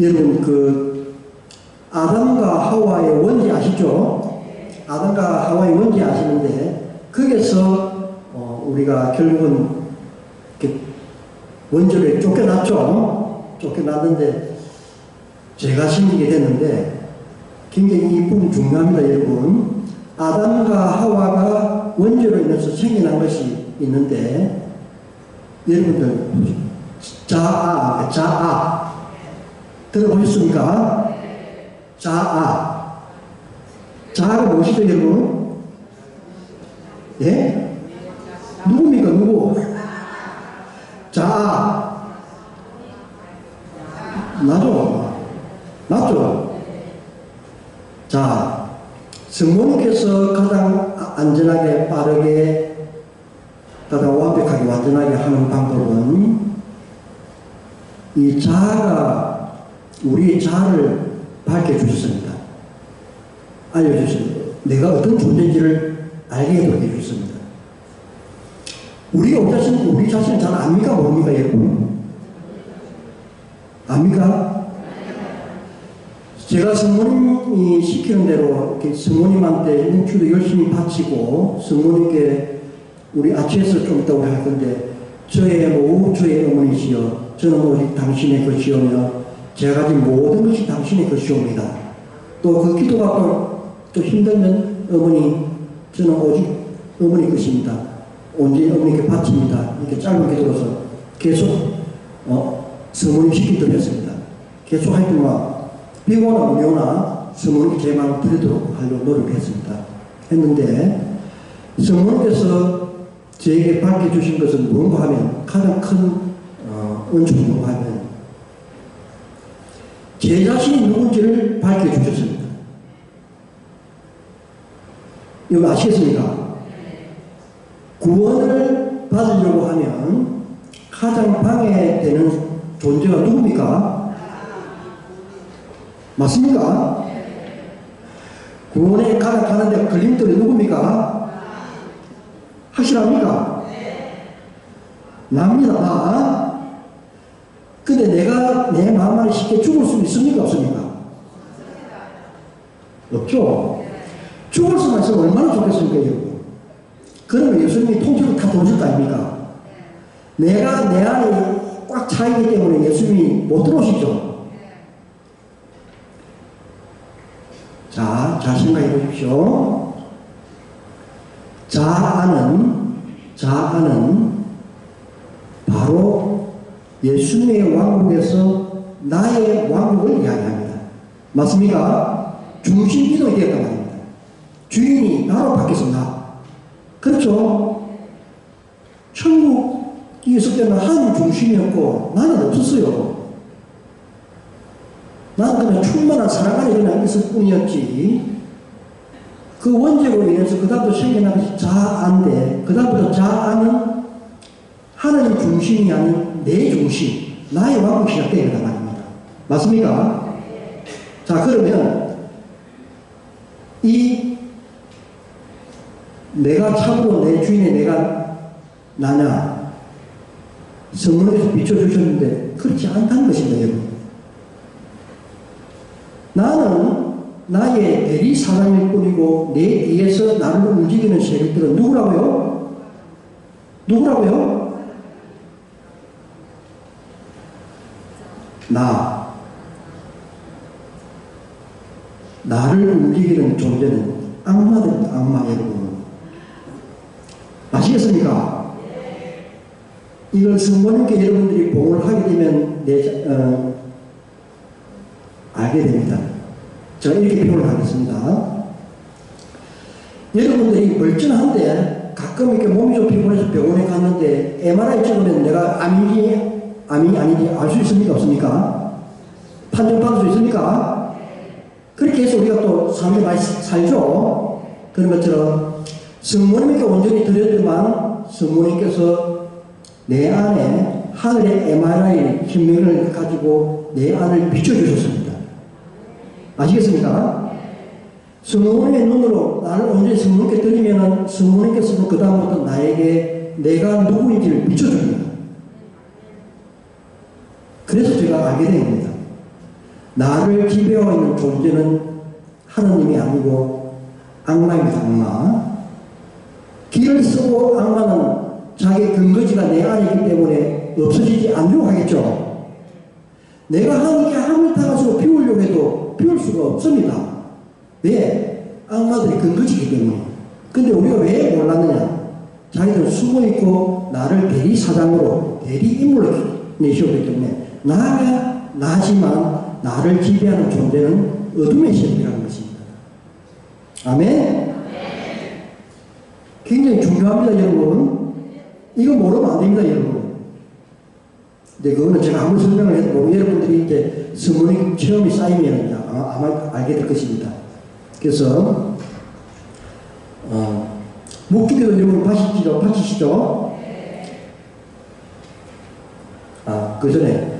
여러분, 아담과 하와의 원죄 아시죠? 아담과 하와의 원죄 아시는데, 거기서 우리가 결국은 원죄를 쫓겨났죠? 쫓겨났는데, 죄가 생기게 됐는데, 굉장히 이 부분 중요합니다, 여러분. 아담과 하와가 원죄로 인해서 생겨난 것이 있는데, 여러분들, 자아. 들어보셨습니까? 자아가 무엇이죠, 여러분? 예? 누굽니까, 누구? 자아. 맞죠? 자, 성모님께서 가장 안전하게, 빠르게, 가장 완벽하게, 완전하게 하는 방법은 이 자아가 우리의 자아를 밝혀주셨습니다. 알려주셨습니다. 내가 어떤 존재인지를 알게 해주셨습니다. 우리 자신을 잘 압니까? 모릅니까, 여러분? 압니까? 제가 성모님이 시키는 대로 이렇게 성모님한테 뭉치도 열심히 바치고 성모님께 우리 아치에서 좀 이따 우리 할 건데, 저의 어머니시여, 저는 오직 당신의 것이오며 제가 가진 모든 것이 당신의 것이옵니다. 또 그 기도가 또 힘들면 어머니, 저는 오직 어머니 것입니다. 온전히 어머니께 바칩니다. 이렇게 짧은 기도로서 계속 성모님 시키도록 했습니다. 계속 할 동안 비오나 무료나 성모님께 제 마음을 드리도록 하려고 노력했습니다. 했는데, 성모님께서 저에게 밝혀주신 것은 뭔가 하면, 가장 큰 은총이 뭔가 하면, 제 자신이 누군지를 밝혀주셨습니다. 이거 아시겠습니까? 구원을 받으려고 하면 가장 방해되는 존재가 누굽니까? 맞습니까? 구원에 가는데 걸림돌이 누굽니까? 확실합니까? 납니다, 나. 근데 쉽게 죽을 수 있습니까? 없습니까? 없죠. 죽을 수만 있으면 얼마나 좋겠습니까, 여러분? 그러면 예수님이 통째로 다 도와줄 거 아닙니까? 내가 내 안에 꽉 차있기 때문에 예수님이 못 들어오시죠. 자, 잘 생각해 보십시오. 자아는 바로 예수님의 왕국에서 나의 왕국을 이야기합니다. 맞습니까? 중심 이동이 되었단 말입니다. 주인이 나로 바뀌어서 나. 그렇죠? 천국이 있을 때는 하나님 중심이었고 나는 없었어요. 나는 그냥 충만한 사랑 안에 그냥 있을 뿐이었지. 그 원죄로 인해서 그다음부터 생겨난 것이 자아인데, 그다음부터 자아는 하나님 중심이 아닌 내 중심, 나의 왕국이 시작되는 말입니다. 맞습니까? 자, 그러면 이 내가 참으로 내 주인의 내가 나냐? 성령에서 비춰주셨는데 그렇지 않다는 것입니다, 여러분. 나는 나의 대리 사람일 뿐이고 내 뒤에서 나를 움직이는 세력들은 누구라고요? 누구라고요? 나를 움직이는 존재는 악마들입니다. 악마 여러분. 아시겠습니까? 이걸 성모님께 여러분들이 봉을 하게 되면 알게 됩니다. 제가 이렇게 표현을 하겠습니다. 여러분들이 멀쩡한데 가끔 이렇게 몸이 좀 피곤해서 병원에 갔는데 MRI 찍으면 내가 암인지 아닌지 알 수 있습니까? 없습니까? 판정받을 수 있습니까? 그렇게 해서 우리가 또 삶을 많이 살죠. 그런 것처럼 성모님께 온전히 드렸지만 성모님께서 내 안에 하늘의 MRI 신명을 가지고 내 안을 비춰주셨습니다. 아시겠습니까? 성모님의 눈으로 나를 온전히 성모님께 드리면 성모님께서는 그 다음부터 나에게 내가 누구인지를 비춰줍니다. 그래서 제가 알게 된 겁니다. 나를 지배하고 있는 존재는 하나님이 아니고 악마입니다. 악마. 길을 쓰고 악마는 자기 근거지가 내 안에 있기 때문에 없어지지 않으려고 하겠죠. 내가 하나님께 아무리 다가서고 비우려고 해도 비울 수가 없습니다. 왜? 악마들이 근거지기 때문에. 근데 우리가 왜 몰랐느냐? 자기들은 숨어있고 나를 대리사장으로 대리인물로 내세우기 때문에 나가 나지만 나를 지배하는 존재는 어둠의 세력이라는 것입니다. 아멘? 굉장히 중요합니다, 여러분. 이거 모르면 안 됩니다, 여러분. 근데 그거는 제가 아무리 설명을 해도 모르고 여러분들이 이제 성모님 체험이 쌓이면 아마 알게 될 것입니다. 그래서, 묵주기도 여러분 바치시죠? 그 전에.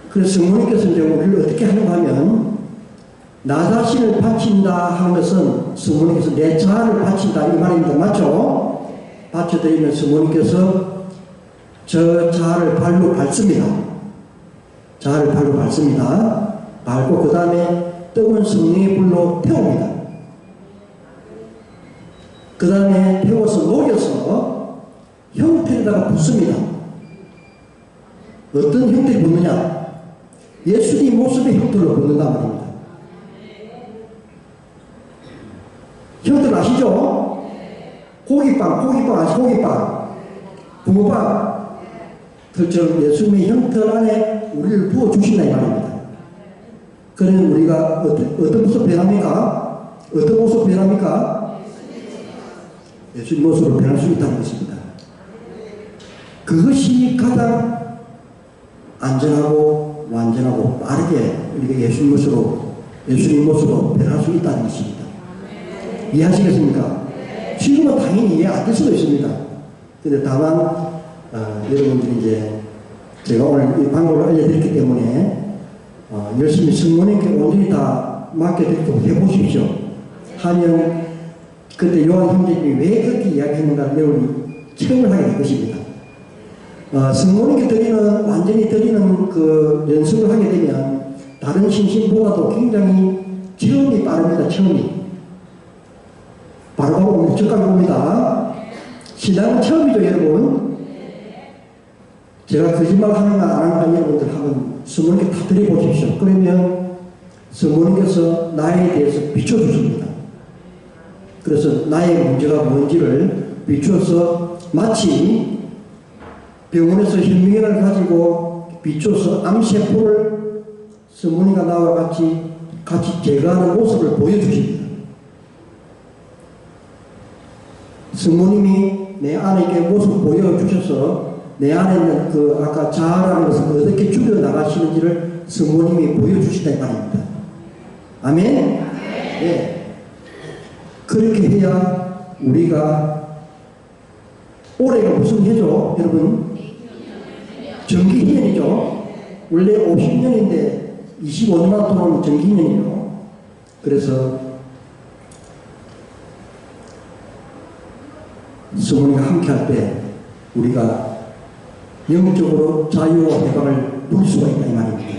그래서 성모님께서 이제 우리를 어떻게 하는가 하면, 나 자신을 바친다 하는 것은 성모님께서 내 자아를 바친다 이 말입니다. 맞죠? 바쳐드리면 성모님께서 저 자아를 발로 밟습니다. 자아를 발로 밟습니다. 밟고 그 다음에 뜨거운 성령의 불로 태웁니다. 그 다음에 태워서 녹여서 형태에다가 붓습니다. 어떤 형태를 붓느냐? 예수님 모습의 형태로 붓는단 말입니다. 형태를 아시죠? 고기빵 아시죠? 고기빵, 붕어빵. 그처럼 예수님의 형태 안에 우리를 부어주신다 이 말입니다. 그러면 우리가 어떤 모습 변합니까? 어떤 모습 변합니까? 예수님 모습으로 변할 수 있다는 것입니다. 그것이 가장 안전하고 완전하고 빠르게 우리가 예수님 모습으로 변할 수 있다는 것입니다. 이해하시겠습니까? 지금은 당연히 이해 안 될 수도 있습니다. 근데 다만 여러분들이 이제 제가 오늘 이 방법을 알려드렸기 때문에 열심히 성모님께 온전히 다 맡겨드리도록 해보십시오. 하면 그때 요한 형제님이 왜 그렇게 이야기했는가 여러분이 체험을 하게 될 것입니다. 성모님께 완전히 드리는 그 연습을 하게 되면 다른 신신보다도 굉장히 체험이 빠릅니다. 체험이. 바로바로 적각이 옵니다. 신앙은 처음이죠, 여러분. 제가 거짓말 하는가 안 하는가 여러분들 한번 성모님께 다 드려보십시오. 그러면 성모님께서 나에 대해서 비춰주십니다. 그래서 나의 문제가 뭔지를 비춰서 마치 병원에서 혈맹을 가지고 비춰서 암세포를 성모님과 나와 같이 제거하는 모습을 보여주십니다. 성모님이 내 안에 있게 모습을 보여주셔서 내 안에 있는 그 아까 자아라는 것을 어떻게 줄여나가시는지를 성모님이 보여주시다 말입니다. 아멘? 네. 그렇게 해야 우리가 올해가 무슨 해죠? 여러분? 정기년이죠. 원래 50년인데 25년만 돌아오면 정기년이에요. 그래서 성모님과 함께 할 때 우리가 영적으로 자유와 해방을 누릴 수가 있다 이 말입니다.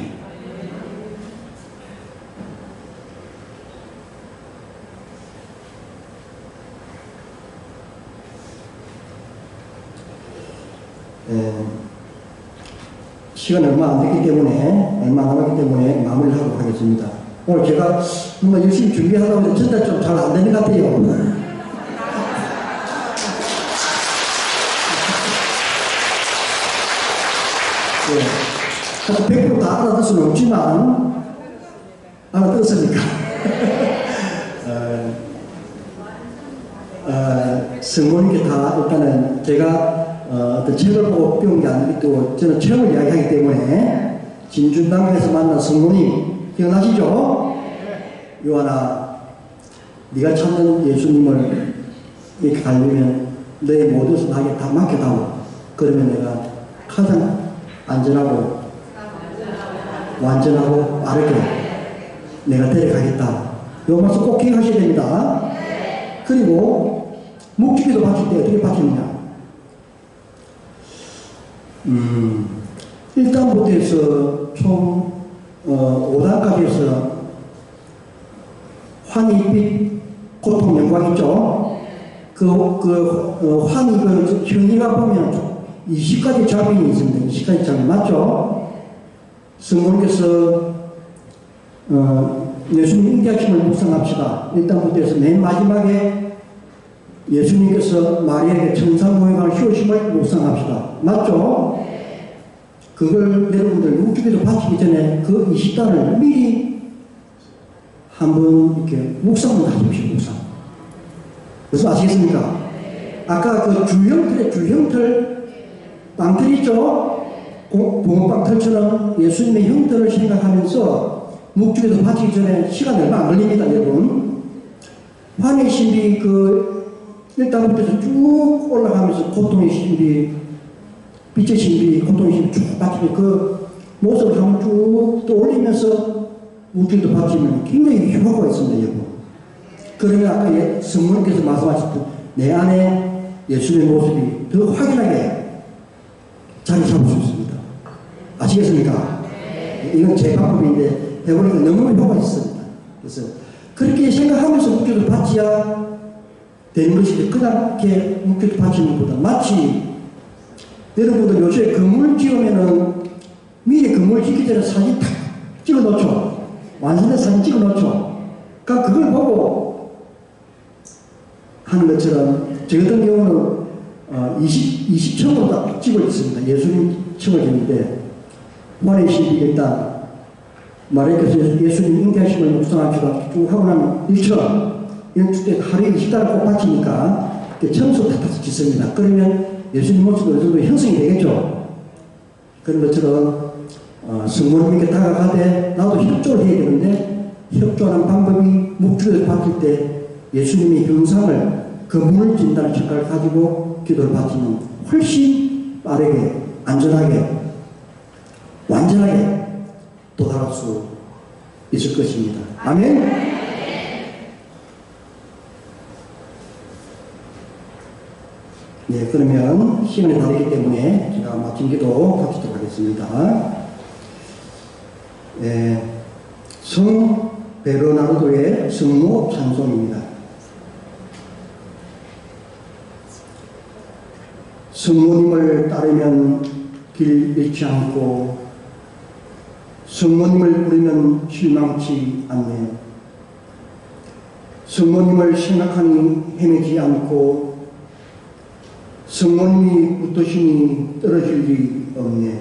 시간이 얼마 안 됐기 때문에, 얼마 안 남았기 때문에 마무리를 하도록 하겠습니다. 오늘 제가 정말 열심히 준비하다 보니 진짜 좀 잘 안 되는 것 같아요. 네. 100% 다 알아들 수는 없지만, 알아들었습니까? 성모님께 다 일단은 제가 어떤 책을 보고 배운 게 아니기 때문에 저는 책을 이야기하기 때문에 진준당에서 만난 성모님 기억나시죠? 요한아, 네가 찾는 예수님을 이렇게 가려면 내 모든 것을 나에게 다 맡겨다오. 그러면 내가 가장 안전하고 완전하고 빠르게 내가 데려가겠다. 요 말씀 꼭 기억하셔야 됩니다. 그리고 묵주기도 바칠 때 어떻게 바칩니까? 1단부터 해서 총 5단까지 해서 환희, 빛, 고통, 영광 있죠? 환희, 현이가 보면 20가지 자비이 있습니다. 20가지 자비 맞죠? 성모님께서 예수님 인계하심을 묵상합시다. 1단부터 해서 맨 마지막에 예수님께서 마리아에게 천사모형을 씌우심을 묵상합시다. 맞죠? 그걸 여러분들 묵주기도 바치기 전에 그 20단을 미리 한번 이렇게 묵상을 하십시오. 묵상. 무슨 아시겠습니까? 아까 그 주형틀 빵틀 있죠? 붕어빵틀처럼 예수님의 형태를 생각하면서 묵주기도 바치기 전에 시간 얼마 안 걸립니다, 여러분. 환희 신비 일단부터 쭉 올라가면서 고통의 신비, 빛의 신비, 고통의 신비 쭉 바치면 그 모습을 한번 쭉 떠올리면서 묵주기도 바치면 굉장히 효과가 있습니다, 여러분. 그러면 아까 성모님께서 말씀하셨듯 내 안에 예수님의 모습이 더 확연하게 자리 잡을 수 있습니다. 아시겠습니까? 이건 제 방법인데 해보니까 너무 효과가 있습니다. 그래서 그렇게 생각하면서 묵주기도 바치야 되는 것이지 그냥 이렇게 묵주기도 바치는 것보다 마치 여러분들 요새 건물 지으면은 미리 건물 짓기 전에 사진 탁 찍어 놓죠. 완성된 사진 찍어 놓죠. 그러니까 그걸 보고 하는 것처럼 저 같은 경우는 20층으로 딱 찍어 있습니다. 예수님 층을 짓는데 환희 신비 일단 마리아께서 예수님 인계하심을 묵상합시다 쭉 하고 나면 1층 연축 때 하루에 20단을 꼭 바치니까 청소 탁탁 짓습니다. 그러면 예수님 모습이 어느 정도 형성이 되겠죠. 그런 것처럼 성모님께 다가가되 나도 협조를 해야 되는데 협조하는 방법이 묵주기를 바칠 때 예수님의 형상을 그 문을 진다는 생각을 가지고 기도를 바치면 훨씬 빠르게 안전하게 완전하게 도달할 수 있을 것입니다. 아멘. 네, 그러면 시간이 다 됐기 때문에 제가 마친 기도 바치도록 하겠습니다. 네, 성 베르나르도의 성모 찬송입니다. 성모님을 따르면 길 잃지 않고 성모님을 부르면 실망치 않네. 성모님을 생각하니 헤매지 않고 성모님이 붙드시니 떨어질 일이 없네.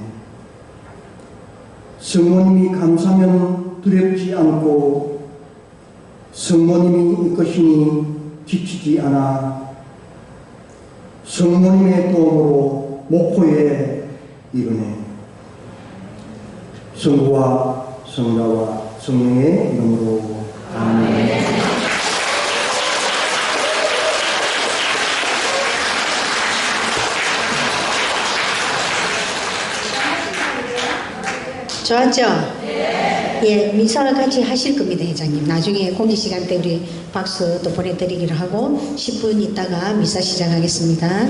성모님이 감사하면 두렵지 않고 성모님이 이끄시니 지치지 않아. 성모님의 도움으로 목포에 이르네. 성부와 성자와 성령의 이름으로 아멘. 좋았죠? 예, 미사를 같이 하실 겁니다, 회장님. 나중에 공지 시간 때 우리 박수 또 보내드리기로 하고 10분 있다가 미사 시작하겠습니다.